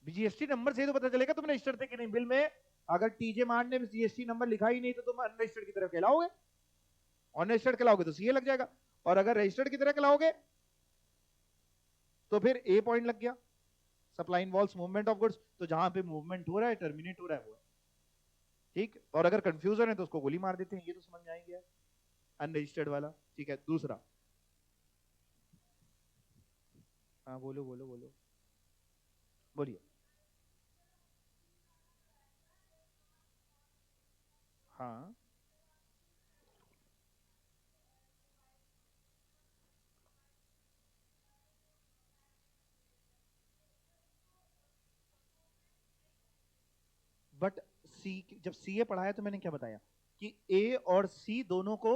जीएसटी नंबर से तो पता चलेगा तुम रजिस्टर्ड थे कि नहीं बिल में। अगर टीजे मार्ट ने जीएसटी नंबर लिखा ही नहीं तो तुम अनरजिस्टर्ड की तरफ कहलाओगे, अनरजिस्टर्ड कहलाओगे तो सीए लग जाएगा, और अगर रजिस्टर्ड की तरह कहलाओगे तो फिर ए पॉइंट लग गया। Supply involves movement of goods, तो जहां पे मूवमेंट हो रहा है, टर्मिनेट हो रहा है वो है। ठीक, और अगर कंफ्यूजन है तो उसको गोली मार देते हैं, ये तो समझ में आएंगे अनरजिस्टर्ड वाला। ठीक है, दूसरा। हाँ बोलो बोलो बोलो, बोलिए। हाँ, बट सी, जब सीए पढ़ाया तो मैंने क्या बताया कि ए और सी दोनों को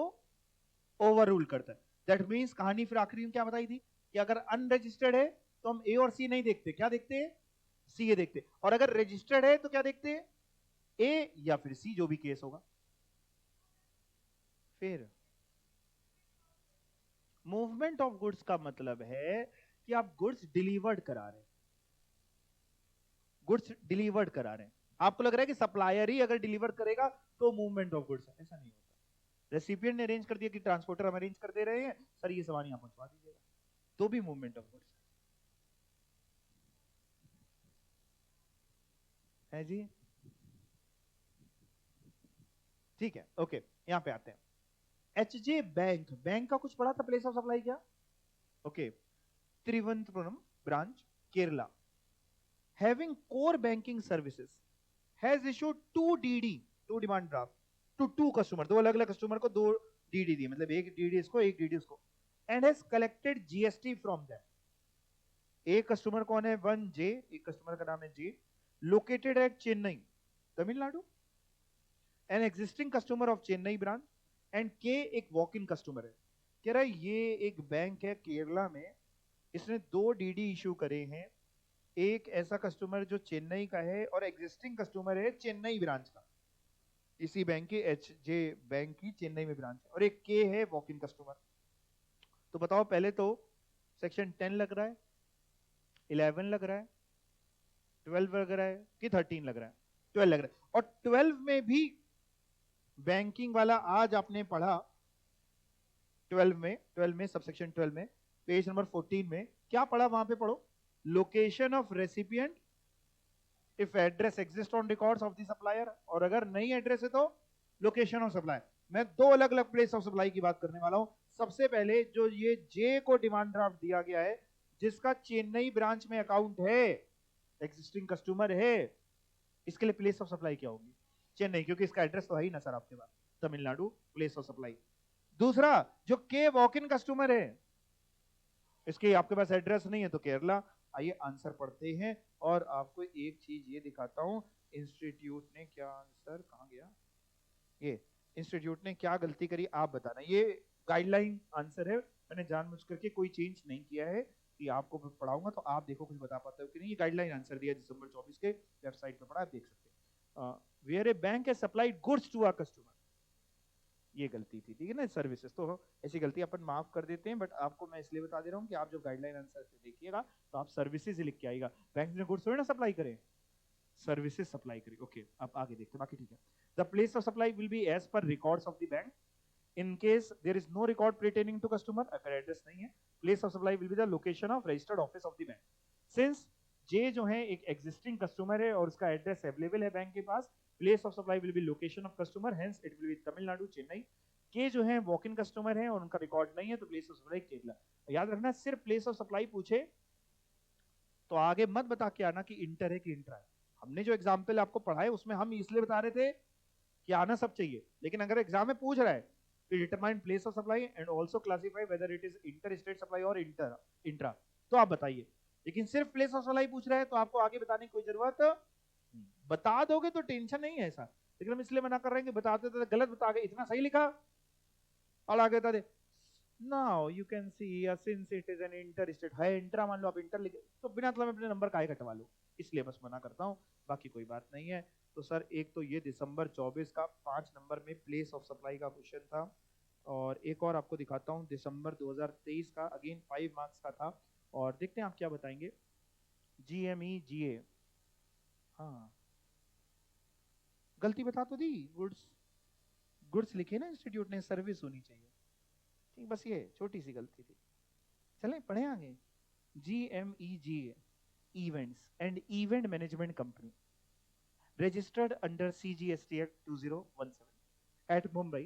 ओवर रूल करता है। दैट मीन्स कहानी फिर आखिरी में क्या बताई थी कि अगर अनरजिस्टर्ड है तो हम ए और सी नहीं देखते, क्या देखते हैं? सी ए देखते। और अगर रजिस्टर्ड है तो क्या देखते हैं? ए या फिर सी, जो भी केस होगा। फिर मूवमेंट ऑफ गुड्स का मतलब है कि आप गुड्स डिलीवर्ड करा रहे हैं, गुड्स डिलीवर्ड करा रहे हैं। आपको लग रहा है कि सप्लायर ही अगर डिलीवर करेगा तो मूवमेंट ऑफ गुड्स है, ऐसा नहीं होता। रेसिपिएंट ने अरेंज कर दिया कि ट्रांसपोर्टर हम अरेंज कर दे रहे हैं, सर ये सामान यहां पहुंचवा दीजिएगा, तो भी मूवमेंट ऑफ गुड्स है जी। ठीक है, ओके, यहां पे आते हैं। एच जे बैंक, बैंक का कुछ पढ़ा था प्लेस ऑफ सप्लाई क्या? Okay, Thiruvananthapuram branch Kerala, having core banking services, has issued 2 DD, 2 demand draft to 2 customer, 2 अलग अलग कस्टमर को 2 DD दी, मतलब एक डीडी इसको एक डीडी उसको, and has collected GST from them. एक कस्टमर कौन है? 1J, एक कस्टमर का नाम है J, located at Chennai Tamil Nadu, an existing customer of Chennai branch, and के एक वॉक इन कस्टमर है। कह रहा है ये एक बैंक है केरला में, इसने 2 DD इशू करे हैं, एक ऐसा कस्टमर जो चेन्नई का है और एग्जिस्टिंग कस्टमर है चेन्नई ब्रांच का, इसी बैंक की, एच जे बैंक की चेन्नई में ब्रांच है, और एक के है वॉक इन कस्टमर। तो बताओ, पहले तो सेक्शन 10 लग रहा है, 11 लग रहा है, 12 लग रहा है कि 13 लग रहा है? 12 लग रहा है। और 12 में भी बैंकिंग वाला आज आपने पढ़ा, 12 में सबसेक्शन 12 में पेज नंबर 14 में क्या पढ़ा? वहां पे पढ़ो, location of recipient if address exist on records of the supplier, और अगर नहीं एड्रेस है तो लोकेशन ऑफ सप्लाई। मैं 2 अलग अलग प्लेस ऑफ सप्लाई की बात करने वाला हूं। सबसे पहले जो ये जे को डिमांड ड्राफ्ट दिया गया है, जिसका चेन्नई ब्रांच में अकाउंट है, एग्जिस्टिंग कस्टमर है, इसके लिए प्लेस ऑफ सप्लाई क्या होगी? चेन्नई, क्योंकि इसका एड्रेस तो है ही ना सर आपके पास, तमिलनाडु, प्लेस ऑफ सप्लाई। दूसरा, जो के वॉक इन कस्टमर है, इसके आपके पास एड्रेस नहीं है तो केरला। आइए आंसर पढ़ते हैं, और आपको एक चीज ये दिखाता हूं, इंस्टीट्यूट ने क्या आंसर, कहां गया ये, इंस्टीट्यूट ने क्या गलती करी आप बताना। ये गाइडलाइन आंसर है, मैंने जानबूझ करके कोई चेंज नहीं किया है कि आपको पढ़ाऊंगा तो आप देखो कुछ बता पाते हो कि नहीं। ये गाइडलाइन आंसर दिया दिसंबर 24 के, वेबसाइट पे पढ़ा, आप देख सकते हैं। Where a bank has supplied goods to a customer, ये गलती थी, ठीक है ना, सर्विसेज। तो ऐसी गलती अपन माफ कर देते हैं, बट आपको मैं इसलिए बता दे रहा हूँ कि आप जब गाइडलाइन आंसर से देखिएगा तो आप सर्विसेज लिख के आएगा, बैंक ने गुड्स थोड़ी ना सप्लाई करे, सर्विसेज सप्लाई करी। ओके, अब आगे देखते हैं, बाकी ठीक है। The place of supply will be as per records of the bank, in case there is no record pertaining to customer, अगर एड्रेस नहीं है, place of supply will be the location of registered office of the bank. Since J जो है एक existing customer है और उसका address available है बैंक के पास, place of supply will be location of customer, hence it will be Tamil Nadu, Chennai. के जो है वॉक इन कस्टमर है और उनका रिकॉर्ड नहीं है तो प्लेस ऑफ सप्लाई केरला। याद रखना सिर्फ प्लेस ऑफ सप्लाई पूछे तो आगे मत बता के आना कि इंटर है कि इंट्रा है। हमने जो एग्जाम्पल आपको पढ़ा है उसमें हम इसलिए बता रहे थे कि आना सब चाहिए, लेकिन अगर एग्जाम में पूछ रहा है कि determine place of supply and also classify whether it is inter state supply और इंट्रा, तो आप बताइए। लेकिन सिर्फ प्लेस ऑफ सप्लाई पूछ रहा है तो आपको आगे बताने की कोई जरूरत बता दोगे तो टेंशन नहीं है ऐसा, लेकिन हम इसलिए मना कर रहे हैं कि बताते थे गलत बता गए, इतना सही लिखा और आगे बता दे now you can see since it is an inter state है, इंट्रा मान लो आप इंटर लिखे तो बिना मतलब अपने नंबर काहे कटवा लो, इसलिए बस मना करता हूं, बाकी कोई बात नहीं है। तो सर एक तो ये दिसंबर 24 का 5 नंबर में प्लेस ऑफ सप्लाई का क्वेश्चन था, और एक और आपको दिखाता हूँ दिसंबर 2023 का, अगेन 5 मार्क्स का था, और देखते हैं आप क्या बताएंगे। GME GA, हाँ गलती बता तो दी, गुड्स गुड्स लिखे ना इंस्टीट्यूट ने, सर्विस होनी चाहिए, ठीक, बस ये छोटी सी गलती थी। चलें पढ़े आगे। GME GA, events and event management company, registered under CGST Act 2017 at Mumbai,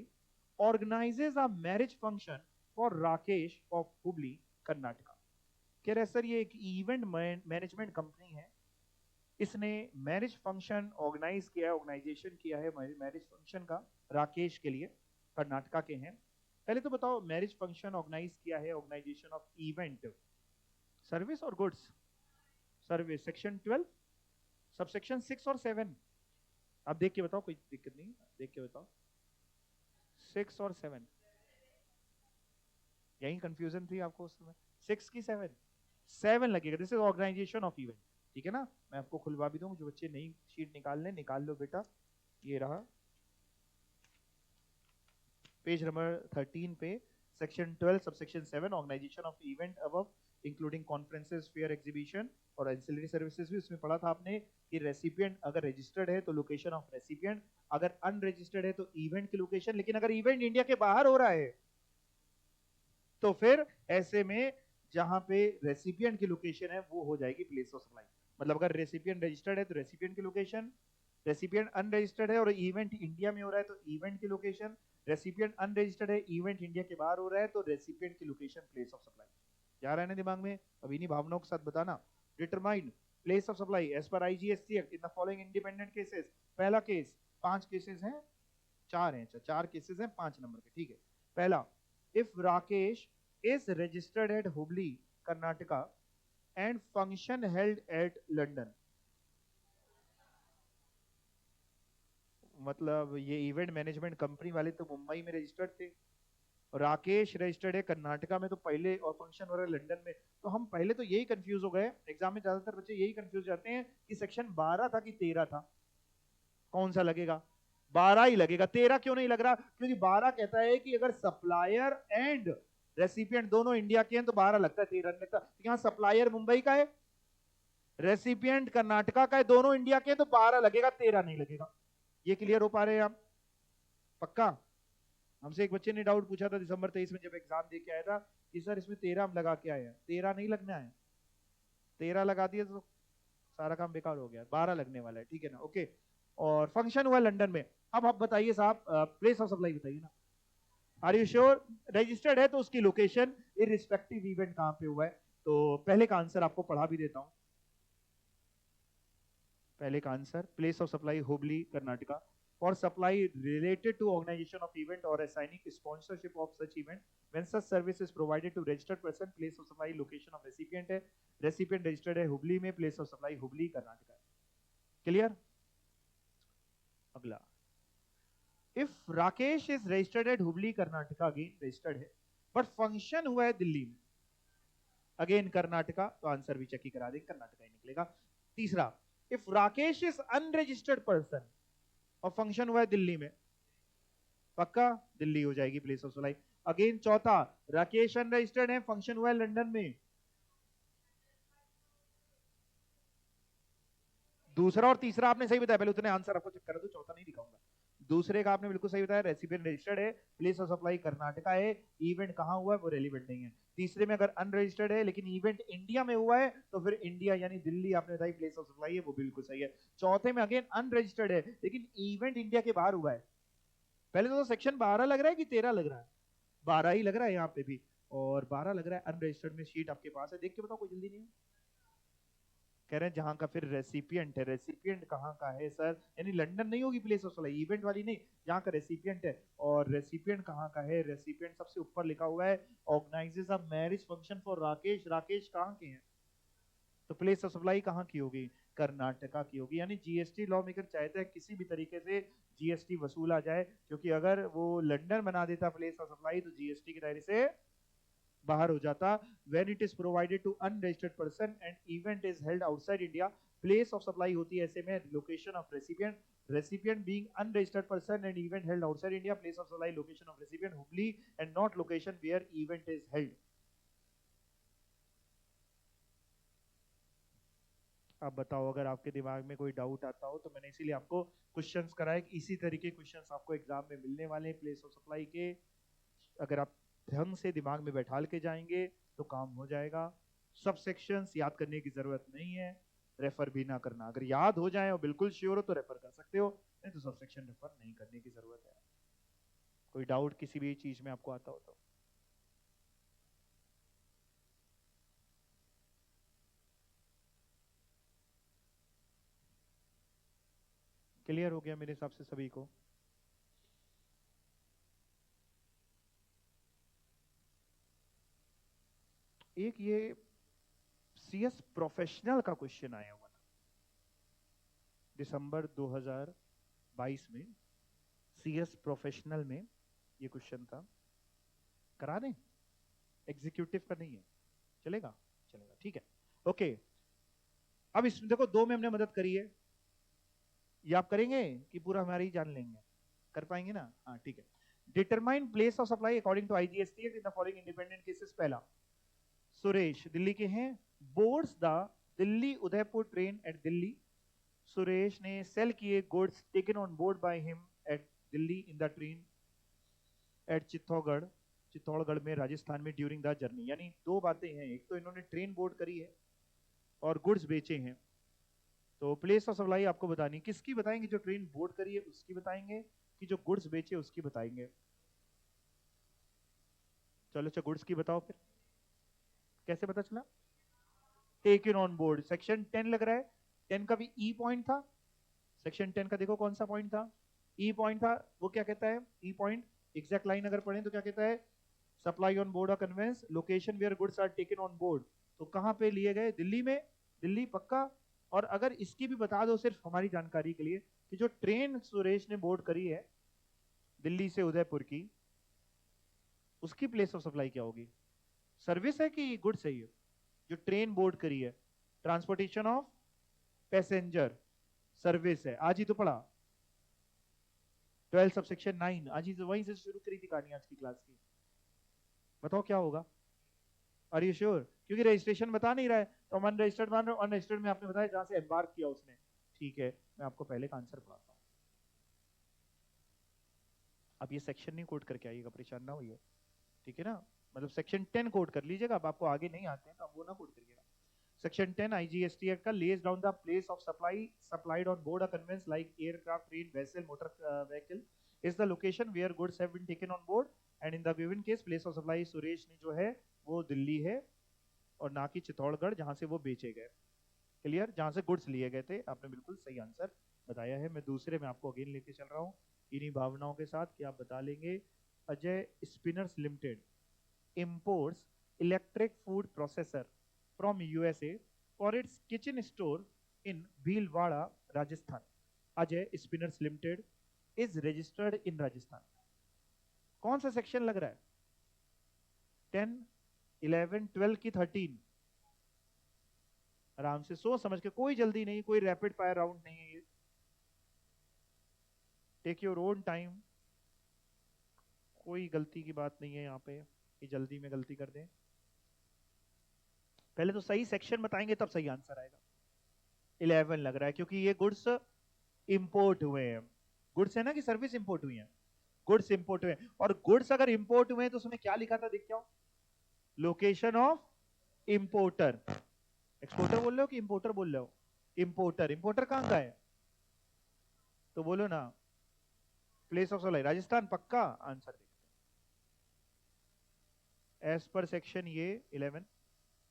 organizes a marriage function for Rakesh of Hubli, Karnataka। कह रहे सर ये एक इवेंट मैनेजमेंट कंपनी है, इसने मैरिज फंक्शन ऑर्गेनाइज किया है, ऑर्गेनाइजेशन किया है मैरिज फंक्शन का राकेश के लिए, कर्नाटका के हैं। पहले तो बताओ मैरिज फंक्शन ऑर्गेनाइज किया है, ऑर्गेनाइजेशन ऑफ इवेंट, सर्विस और गुड्स, सर्विस सेक्शन 12 सबसेक्शन 6 और 7, आप देख के बताओ, कोई दिक्कत नहीं, देख के बताओ 6 और 7, यही कंफ्यूजन थी आपको उस समय, 6 की 7 लगेगा, this is organisation of event, ठीक है ना। मैं आपको खुलवा भी दूं, जो बच्चे नई शीट निकाल लें निकाल लो बेटा, ये रहा पेज नंबर 13 पे, section 12 subsection 7, organisation of event above including conferences fair exhibition और एंसिलरी सर्विसेज भी उसमें पढ़ा था आपने कि रेसिपिएंट अगर रजिस्टर्ड है तो लोकेशन ऑफ रेसिपिएंट, अगर अनरजिस्टर्ड है तो इवेंट की लोकेशन, लेकिन अगर इवेंट इंडिया के बाहर हो रहा है तो फिर ऐसे में जहां पे रेसिपिएंट की लोकेशन है वो हो जाएगी प्लेस ऑफ सप्लाई। मतलब अगर रेसिपिएंट रजिस्टर्ड है तो रेसिपिएंट की लोकेशन, रेसिपिएंट अनरजिस्टर्ड है और इवेंट इंडिया में हो रहा है तो इवेंट की लोकेशन, रेसिपिएंट अनरजिस्टर्ड है इवेंट इंडिया के बाहर हो रहा है तो रेसिपिएंट की लोकेशन प्लेस ऑफ सप्लाई। जा रहा है ना दिमाग में, अब इन्हीं भावनाओं के साथ बताना। Determine place of supply as per IGST act in the following independent cases. पहला केस, 5 केसेस हैं, 4 हैं, 4 केसेस हैं 5 नंबर के, ठीक है। पहला, if Rakesh is registered at Hubli, Karnataka and function held at London। मतलब ये इवेंट मैनेजमेंट कंपनी वाले तो मुंबई में रजिस्टर्ड थे, राकेश रजिस्टर्ड है कर्नाटका में, तो पहले और फंक्शन हो रहा है लंदन में, तो हम पहले तो यही कंफ्यूज हो गए, एग्जाम में ज्यादातर बच्चे यही कंफ्यूज जाते हैं कि सेक्शन 12 था कि 13 था, कौन सा लगेगा, 12 ही लगेगा, 13 क्यों नहीं लग रहा, क्योंकि 12 कहता है कि अगर सप्लायर एंड रेसिपिएंट दोनों इंडिया के हैं तो 12 लगता है, 13 नहीं लगता। तो यहाँ सप्लायर मुंबई का है, रेसिपिएंट कर्नाटका का है, दोनों इंडिया के हैं तो 12 लगेगा, 13 नहीं लगेगा। ये क्लियर हो पा रहे हैं आप, पक्का। हमसे एक बच्चे ने डाउट पूछा था दिसंबर 23 में जब एग्जाम दे के आया था कि सर इसमें 13 हम लगा के आए हैं, 13 नहीं लगना है, 13 लगा दिए तो सारा काम बेकार हो गया, 12 लगने वाला है, ठीक है ना, ओके। और फंक्शन हुआ लंदन में। अब आप बताइए साहब, प्लेस ऑफ सप्लाई बताइए ना, आर यू श्योर, रजिस्टर्ड है तो उसकी लोकेशन इररिस्पेक्टिव इवेंट कहां पे हुआ है। तो पहले का आंसर आपको पढ़ा भी देता हूं, पहले का answer place of supply Hubli Karnataka, for supply related to organisation of event और assigning sponsorship of such event when such service is provided to registered person, place of supply location of recipient है, recipient registered है हुबली में, place of supply Hubli Karnataka. Clear. अगला, if Rakesh is registered at Hubli Karnataka, again registered है but function हुआ है दिल्ली में, again Karnataka, तो answer भी चेक ही करा देंगे, कर्नाटका ही निकलेगा। तीसरा, if Rakesh is unregistered person और फंक्शन हुआ है दिल्ली में, पक्का दिल्ली हो जाएगी प्लेस ऑफ सप्लाई। अगेन चौथा, राकेश अनरजिस्टर्ड है, फंक्शन हुआ है लंदन में, दूसरा और तीसरा आपने सही बताया, पहले उतने आंसर आपको चेक करा दो, चौथा नहीं दिखाऊंगा। दूसरे का आपने बिल्कुल सही बताया, रेसिपिएंट रजिस्टर्ड है, प्लेस ऑफ सप्लाई कर्नाटका है, इवेंट कहां हुआ है वो रेलिवेंट नहीं है। तीसरे में अगर अनरजिस्टर्ड है लेकिन इवेंट इंडिया में हुआ है तो फिर इंडिया यानी दिल्ली आपने बताई प्लेस ऑफ सप्लाई है, वो बिल्कुल सही है। चौथे में अगेन अनरजिस्टर्ड है लेकिन इवेंट इंडिया के बाहर हुआ है। पहले तो सेक्शन 12 लग रहा है कि 13 लग रहा है? 12 ही लग रहा है यहाँ पे भी, और 12 लग रहा है। अनरजिस्टर्ड में शीट आपके पास है, देख के बताओ, कोई जल्दी नहीं है। कह रहे हैं जहां का फिर रेसिपिएंट है, रेसिपिएंट कहाँ का है सर? यानी लंदन नहीं होगी प्लेस ऑफ सप्लाई, इवेंट वाली नहीं, जहां का रेसिपिएंट है। और रेसिपिएंट कहाँ का है? रेसिपिएंट सबसे ऊपर लिखा हुआ है organises a marriage function for Rakesh. Rakesh कहाँ के हैं? तो प्लेस ऑफ सप्लाई कहाँ की होगी? कर्नाटका की होगी। यानी जीएसटी लॉ मेकर चाहते हैं किसी भी तरीके से जीएसटी वसूला जाए, क्योंकि अगर वो लंदन बना देता प्लेस ऑफ सप्लाई तो जीएसटी के दायरे से बाहर हो जाता। When it is provided to unregistered person and event is held outside India, place of supply होती है ऐसे में location of recipient. Recipient being unregistered person and event held outside India, place of supply location of recipient Hubli and not location where event is held. आप बताओ अगर आपके दिमाग में कोई डाउट आता हो तो। मैंने इसीलिए आपको क्वेश्चंस कराए, इसी तरीके क्वेश्चंस आपको एग्जाम में मिलने वाले हैं प्लेस ऑफ सप्लाई के। अगर आप ढंग से दिमाग में बैठा के जाएंगे तो काम हो जाएगा। सब सेक्शंस याद करने की जरूरत नहीं है, रेफर भी ना करना। अगर याद हो जाए और बिल्कुल श्योर हो तो रेफर कर सकते हो, नहीं तो सब सेक्शन रेफर नहीं करने की जरूरत है। कोई डाउट किसी भी चीज में आपको आता हो तो। क्लियर हो गया मेरे हिसाब से सभी को? एक ये सीएस प्रोफेशनल का क्वेश्चन आया हुआ था दिसंबर 2022 में, सीएस प्रोफेशनल में ये क्वेश्चन था। करा दें? एग्जीक्यूटिव का नहीं है, चलेगा? चलेगा, ठीक है, ओके। अब इसमें देखो, दो में हमने मदद करी है, ये आप करेंगे कि पूरा हमारी ही जान लेंगे? कर पाएंगे ना? हाँ ठीक है। Determine place of supply according to IGST in the following independent cases. पहला, सुरेश दिल्ली के हैं, boards the Delhi Udaipur train at Delhi. Suresh ने सेल किए goods taken on board by him at Delhi in the train at Chittorgarh, Chittorgarh में राजस्थान में ड्यूरिंग द जर्नी। यानी दो बातें हैं, एक तो इन्होंने ट्रेन बोर्ड करी है और गुड्स बेचे हैं। तो प्लेस ऑफ सप्लाई आपको बतानी, किसकी बताएंगे? जो ट्रेन बोर्ड करी है उसकी बताएंगे कि जो गुड्स बेचे उसकी बताएंगे? चलो अच्छा, गुड्स की बताओ फिर। कैसे पता चला? टेकन ऑन बोर्ड, सेक्शन 10 लग रहा है। 10 का भी ई पॉइंट था। सेक्शन 10 का देखो कौन सा पॉइंट था? ई पॉइंट था। वो क्या कहता है ई पॉइंट? एग्जैक्ट लाइन अगर पढ़ें तो क्या कहता है? सप्लाई ऑन बोर्ड और conveyance location where goods are taken on board. तो कहां पे लिए गए? दिल्ली में। दिल्ली पक्का। और अगर इसकी भी बता दो सिर्फ हमारी जानकारी के लिए कि जो ट्रेन सुरेश ने बोर्ड करी है दिल्ली से उदयपुर की, उसकी प्लेस ऑफ सप्लाई क्या होगी? सर्विस है कि गुड्स है? ये जो ट्रेन बोर्ड करी है, ट्रांसपोर्टेशन ऑफ पैसेंजर, सर्विस है। आज ही तो पढ़ा 12 सबसेक्शन 9, आज ही तो वहीं से शुरू करी थी कहानी आज की क्लास की। बताओ क्या होगा? Are you sure? क्योंकि रजिस्ट्रेशन बता नहीं रहा है तो हम अनरजिस्टर्ड मान रहे हो। अनरजिस्टर्ड में आपने बताया जहां से एम्बार्क किया उसने, ठीक है। मैं आपको पहले का आंसर पढ़ाता हूँ। अब ये सेक्शन नहीं कोड करके आइएगा, परेशान ना होइए, ठीक है ना? मतलब सेक्शन 10 कोड कर लीजिएगा। अब आपको आगे नहीं आते हैं तो आप वो ना कोड करिएगा। सेक्शन 10 आईजीएसटी एक्ट का lays down the place of supply supplied on board a conveyance like aircraft, train, vessel, motor vehicle is the location where goods have been taken on board and in the given case place of supply Suresh ने जो है वो दिल्ली है और ना कि चित्तौड़गढ़ जहां से वो बेचे गए। क्लियर? जहां से गुड्स लिए गए थे। आपने बिल्कुल सही आंसर बताया है। मैं दूसरे में आपको अगेन लेके चल रहा हूँ इन्हीं भावनाओं के साथ कि आप बता लेंगे। Ajay spinners limited imports electric food processor from USA for its kitchen store in Bhilwara, Rajasthan. Ajay Spinners Limited is registered in Rajasthan. कौन सा सेक्शन लग रहा है? 10, 11, 12 की 13? आराम से सोच समझ के, कोई जल्दी नहीं, कोई रैपिड फायर राउंड नहीं है ये। टेक योर ओन टाइम, कोई गलती की बात नहीं है यहाँ पे कि जल्दी में गलती कर दें। पहले तो सही सेक्शन बताएंगे तब सही आंसर आएगा। 11 लग रहा है क्योंकि ये गुड्स इंपोर्ट हुए हैं। गुड्स है ना कि सर्विस इंपोर्ट हुई है? गुड्स इंपोर्ट हुए हैं। और गुड्स अगर इंपोर्ट हुए हैं तो उसमें क्या लिखा था देख क्या हो? Location of importer. एक्सपोर्टर बोल रहे हो कि इंपोर्टर बोल रहे हो? इंपोर्टर। इंपोर्टर कहां का है तो बोलो ना। प्लेस ऑफ सप्लाई राजस्थान, पक्का आंसर देखते हैं। एज पर सेक्शन ये 11,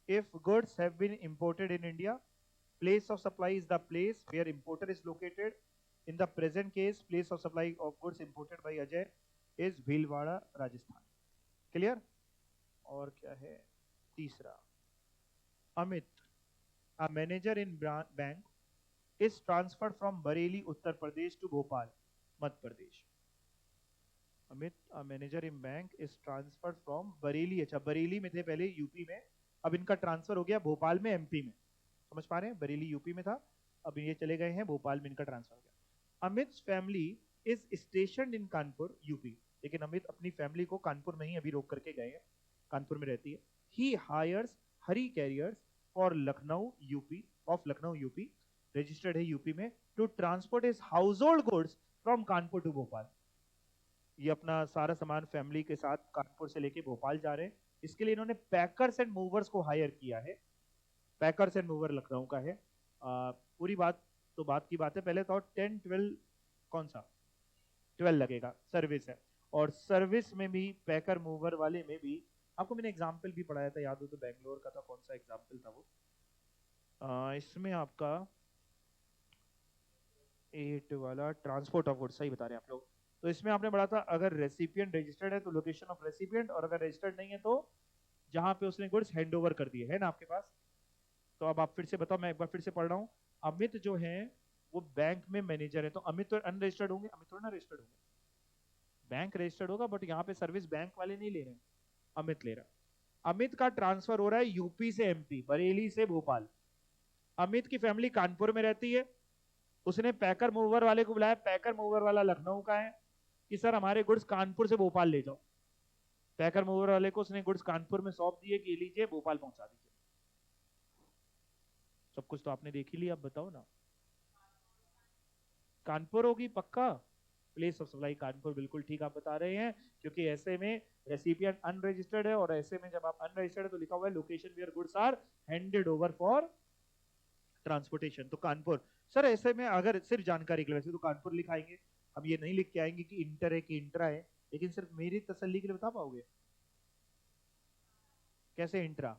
if goods have been imported in India, place of supply is the place where importer is located. In the present case, place of supply of goods imported by Ajay is Bhilwara, Rajasthan. Clear? और क्या है तीसरा, Amit, a manager in bank is transferred from Bareilly, Uttar Pradesh to Bhopal, Madhya Pradesh. Amit, a manager in bank is transferred from Bareilly, अच्छा बरेली में थे पहले UP में, अब इनका ट्रांसफर हो गया भोपाल में एमपी में। समझ पा रहे हैं? बरेली यूपी में था, अब ये चले गए हैं भोपाल में, इनका ट्रांसफर हो गया। Amit family is station in Kanpur, UP, लेकिन अमित अपनी फैमिली को कानपुर में ही अभी रोक करके गए हैं, कानपुर में रहती है। He hires Hari carriers for Lucknow UP, of Lucknow UP, registered है यूपी में, to transport his household goods from Kanpur to Bhopal. ये अपना सारा सामान फैमिली के साथ कानपुर से लेके भोपाल जा रहे हैं, इसके लिए इन्होंने पैकर्स एंड मूवर्स को हायर किया है। पैकर्स एंड मूवर लखनऊ का है। पूरी बात तो बात की बात है, पहले तो 10 12 कौन सा 12 लगेगा, सर्विस है। और सर्विस में भी पैकर मूवर वाले में भी आपको मैंने एग्जाम्पल भी पढ़ाया था, याद हो तो, बैंगलोर का था, कौन सा एग्जाम्पल था वो, इसमें आपका 8 वाला ट्रांसपोर्ट ऑफ गुड्स, सही बता रहे हैं आप लोग। तो इसमें आपने पढ़ा था अगर रेसिपिएंट रजिस्टर्ड है तो लोकेशन ऑफ रेसिपिएंट, और अगर रजिस्टर्ड नहीं है तो जहां पे उसने गुड्स हैंड ओवर कर दिए, है ना आपके पास। तो अब आप फिर से बताओ, मैं एक बार फिर से पढ़ रहा हूँ। अमित जो है वो बैंक में मैनेजर है, तो अमित तो अनरजिस्टर्ड होंगे, अमित थोड़ा ना रजिस्टर्ड होंगे, बैंक रजिस्टर्ड होगा, बट यहाँ पे सर्विस बैंक वाले नहीं ले रहे हैं, अमित ले रहा। अमित का ट्रांसफर हो रहा है यूपी से एमपी, बरेली से भोपाल। अमित की फैमिली कानपुर में रहती है, उसने पैकर मूवर वाले को बुलाया, पैकर मूवर वाला लखनऊ का है, कि सर हमारे गुड्स कानपुर से भोपाल ले जाओ। पैकर मूवर वाले को उसने गुड्स कानपुर में सौंप दिए कि लीजिए भोपाल पहुंचा दीजिए। सब कुछ तो आपने देख ही लिया, अब बताओ ना। कानपुर होगी पक्का, प्लेस ऑफ सप्लाई कानपुर, बिल्कुल ठीक आप बता रहे हैं, क्योंकि ऐसे में रेसिपिएंट अनरजिस्टर्ड है, और ऐसे में जब आप अनरजिस्टर्ड है तो लिखा हुआ है location where goods are handed over for transportation, तो कानपुर। सर ऐसे में अगर सिर्फ जानकारी के लिए, वैसे तो कानपुर लिखाएंगे, हम ये नहीं लिख के आएंगे कि इंटर है कि इंट्रा है, लेकिन सिर्फ मेरी तसल्ली के लिए बता पाओगे कैसे इंट्रा?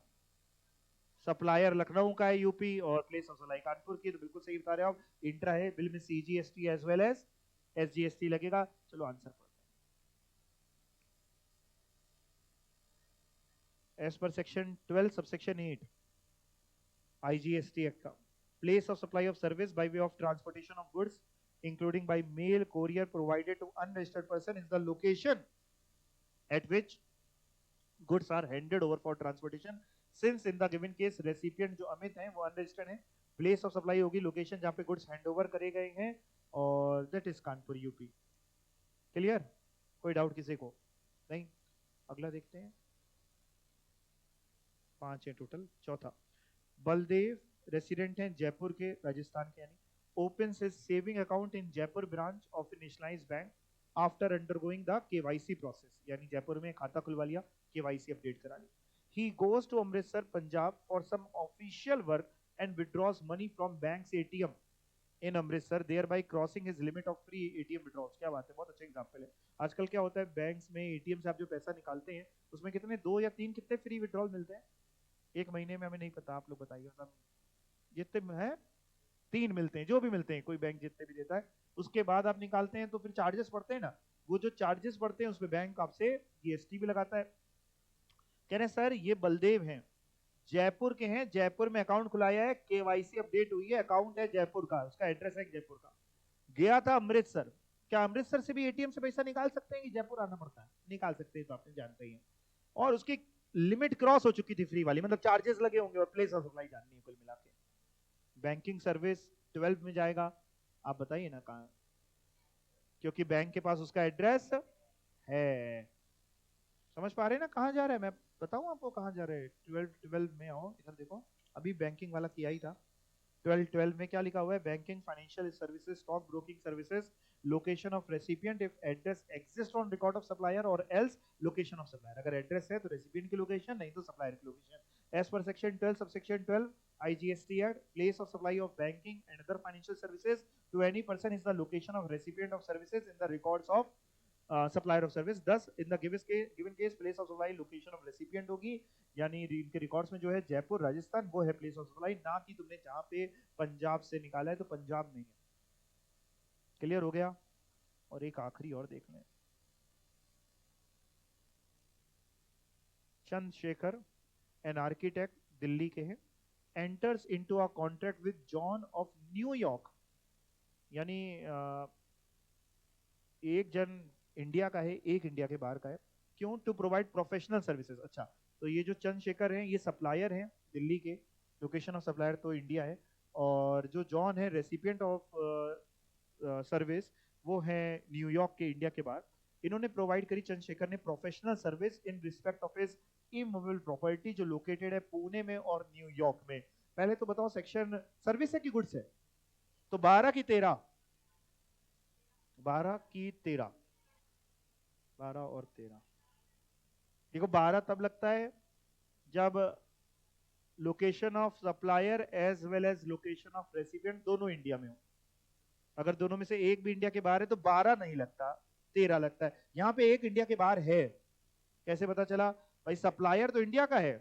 सप्लायर लखनऊ का है यूपी, और प्लेस ऑफ सप्लाई कानपुर की, तो बिल्कुल सही बता रहे हो आप, इंट्रा है। बिल में CGST as well as SGST लगेगा। चलो आंसर पढ़ते हैं। As per section 12 subsection 8 IGST act का, place of supply of service by way of transportation of goods including by mail courier provided to unregistered person is the location at which goods are handed over for transportation. Since in the given case recipient जो अमित हैं वो unregistered हैं, place of supply होगी location जहां पे goods hand over करे गए हैं, और that is Kanpur UP. Clear? कोई डाउट किसी को? नहीं। अगला देखते हैं, 5 है टोटल। चौथा, बलदेव रेसिडेंट हैं जयपुर के, राजस्थान के, यानी open his saving account in Jaipur branch of nationalised bank after undergoing the KYC process, यानी जयपुर में खाता खुलवा लिया, केवाईसी अपडेट करा ली। He goes to Amritsar, Punjab for some official work and withdraws money from bank's ATM in Amritsar, thereby crossing his limit of free ATM withdrawals। क्या बात है, बहुत अच्छा एग्जांपल है। आजकल क्या होता है, बैंक्स में एटीएम से आप जो पैसा निकालते हैं उसमें कितने 2 या 3 कितने फ्री विड्रॉल मिलते हैं एक महीने में? हमें नहीं पता, आप लोग बताइए। सब जितने हैं 3 मिलते हैं, जो भी मिलते हैं, कोई बैंक जितने भी देता है। उसके बाद आप निकालते हैं तो फिर चार्जेस पड़ते हैं ना, वो जो चार्जेस पड़ते हैं उसमें बैंक आपसे जीएसटी भी लगाता है। कह रहे हैं सर ये बलदेव हैं, जयपुर के हैं, जयपुर में अकाउंट खुलाया है, केवाईसी अपडेट हुई है, अकाउंट है जयपुर का, उसका एड्रेस है जयपुर का, गया था अमृतसर। क्या अमृतसर से भी एटीएम से पैसा निकाल सकते हैं कि जयपुर आना पड़ता है? निकाल सकते हैं, तो आपने जानते ही हैं। और उसकी लिमिट क्रॉस हो चुकी थी फ्री वाली, मतलब चार्जेस लगे होंगे, और प्लेस ऑफ सप्लाई जाननी है कुल मिला के। बैंकिंग सर्विस 12 में जाएगा, आप बताइए ना कहां, क्योंकि बैंक के पास उसका एड्रेस है। समझ पा रहे हैं ना कहां जा रहा है? मैं बताऊं आपको कहां जा रहे हैं? 12 में आओ, इधर देखो, अभी बैंकिंग वाला किया ही था। 12 में क्या लिखा हुआ है? Banking, financial services, stock broking services, location of recipient if address exist on record of supplier और एल्स लोकेशन ऑफ सप्लायर। अगर एड्रेस है तो रेसिपिएंट की लोकेशन, नहीं तो सप्लायर की location. As per section 12 subsection 12 IGST Act, place of supply of banking and other financial services to any person is the location of recipient of services in the records of supplier of service। thus in the given case place of supply location of recipient होगी, यानी इनके records में जो है जयपुर राजस्थान वो है place of supply, ना कि तुमने जहां पे पंजाब से निकाला है तो पंजाब नहीं है। क्लियर हो गया? और एक आखिरी और देख लें। चंद्रशेखर एन आर्किटेक्ट दिल्ली के हैं, enters into a contract with John of New York, यानी एक जन इंडिया का है, एक इंडिया के बाहर का है। क्यों? To provide professional services. अच्छा, तो ये जो चंद्रशेखर हैं ये सप्लायर हैं दिल्ली के, लोकेशन ऑफ सप्लायर तो इंडिया है, और जो जॉन है रेसिपिएंट ऑफ सर्विस वो है न्यूयॉर्क के, इंडिया के बाहर। इन्होंने प्रोवाइड करी चंद्रशेखर ने professional service in respect of his immovable property जो लोकेटेड है पुणे में और न्यूयॉर्क में। पहले तो बताओ सेक्शन सर्विस है कि गुड्स है? तो 12 की 13, 12 की 13, 12 और 13। देखो 12 तब लगता है जब location of supplier as well as location of recipient दोनों इंडिया में हो। अगर दोनों में से एक भी इंडिया के बाहर है तो 12 नहीं लगता, 13 लगता है। यहां पे एक इंडिया के बाहर है, कैसे पता चला? भाई सप्लायर तो इंडिया का है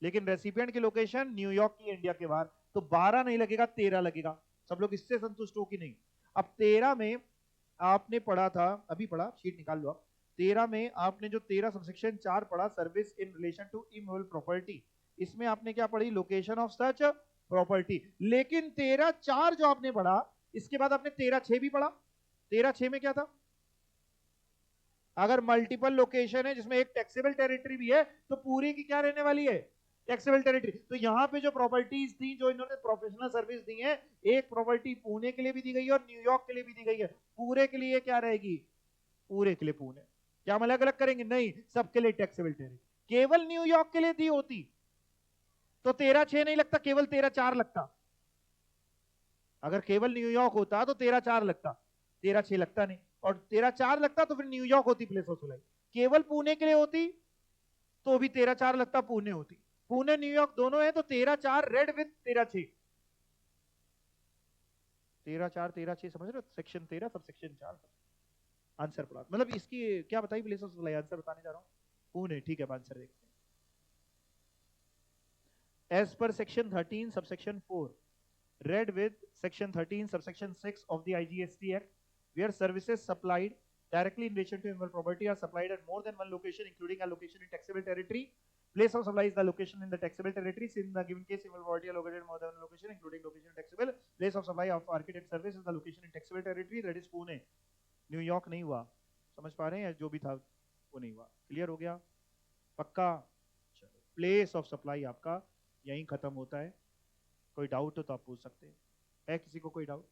लेकिन रेसिपिएंट की लोकेशन न्यूयॉर्क की, इंडिया के बाहर, तो 12 नहीं लगेगा 13 लगेगा। सब लोग इससे संतुष्ट हो कि नहीं? अब 13 में आपने पढ़ा था, अभी पढ़ा, शीट निकाल लो आप। 13 में आपने जो 13 सबसेक्शन 4 पढ़ा service in relation to immovable property, इसमें आपने क्या पढ़ी? Location of such property. लेकिन 13(4) जो आपने पढ़ा इसके बाद आपने 13(6) भी पढ़ा। 13(6) में क्या था? अगर मल्टीपल लोकेशन है जिसमें एक टैक्सेबल टेरिटरी भी है तो पूरी की क्या रहने वाली है? Taxable territory. तो यहां पे जो प्रॉपर्टीज थी जो इन्होंने प्रोफेशनल सर्विस दी है, एक प्रॉपर्टी पुणे के लिए भी दी गई है और न्यूयॉर्क के लिए भी दी गई है। पूरे के लिए क्या रहेगी? पूरे के लिए पुणे। क्या हम अलग अलग करेंगे? नहीं, सबके लिए टैक्सेबल टेरिटरी। केवल न्यूयॉर्क के लिए दी होती तो 13(6) नहीं लगता, केवल 13(4) लगता। अगर केवल न्यूयॉर्क होता तो 13(4) लगता, 13(6) लगता नहीं। और 13(4) लगता तो फिर न्यूयॉर्क होती प्लेस ऑफ सप्लाई। केवल पुणे के लिए होती तो भी 13(4) लगता, पुणे होती। पुणे न्यूयॉर्क दोनों है तो 13(4) रेड विद 13(6), 13(4) 13(6 समझ रहे हो? सेक्शन 13 सब सेक्शन 4 आंसर पढ़ा। मतलब इसकी क्या बताई प्लेस ऑफ सप्लाई? आंसर बताने जा रहा हूं, पुणे। ठीक है, आंसर देखते हैं। As per section 13 subsection 4 read with section 13 subsection 6 of the IGST Act, where services supplied directly in relation to intellectual property are supplied at more than one location including a location in taxable territory. Place of supply is the location in the taxable territory. In the given case intellectual property are located in more than one location including location in taxable. Place of supply of architect service is the location in taxable territory, that is Pune. New York नहीं हुआ, समझ पा रहे हैं? जो भी था वो नहीं हुआ। क्लियर हो गया? पक्का? चलो, प्लेस ऑफ सप्लाई आपका यहीं खत्म होता है। कोई डाउट हो तो आप पूछ सकते हैं। है किसी को कोई डाउट?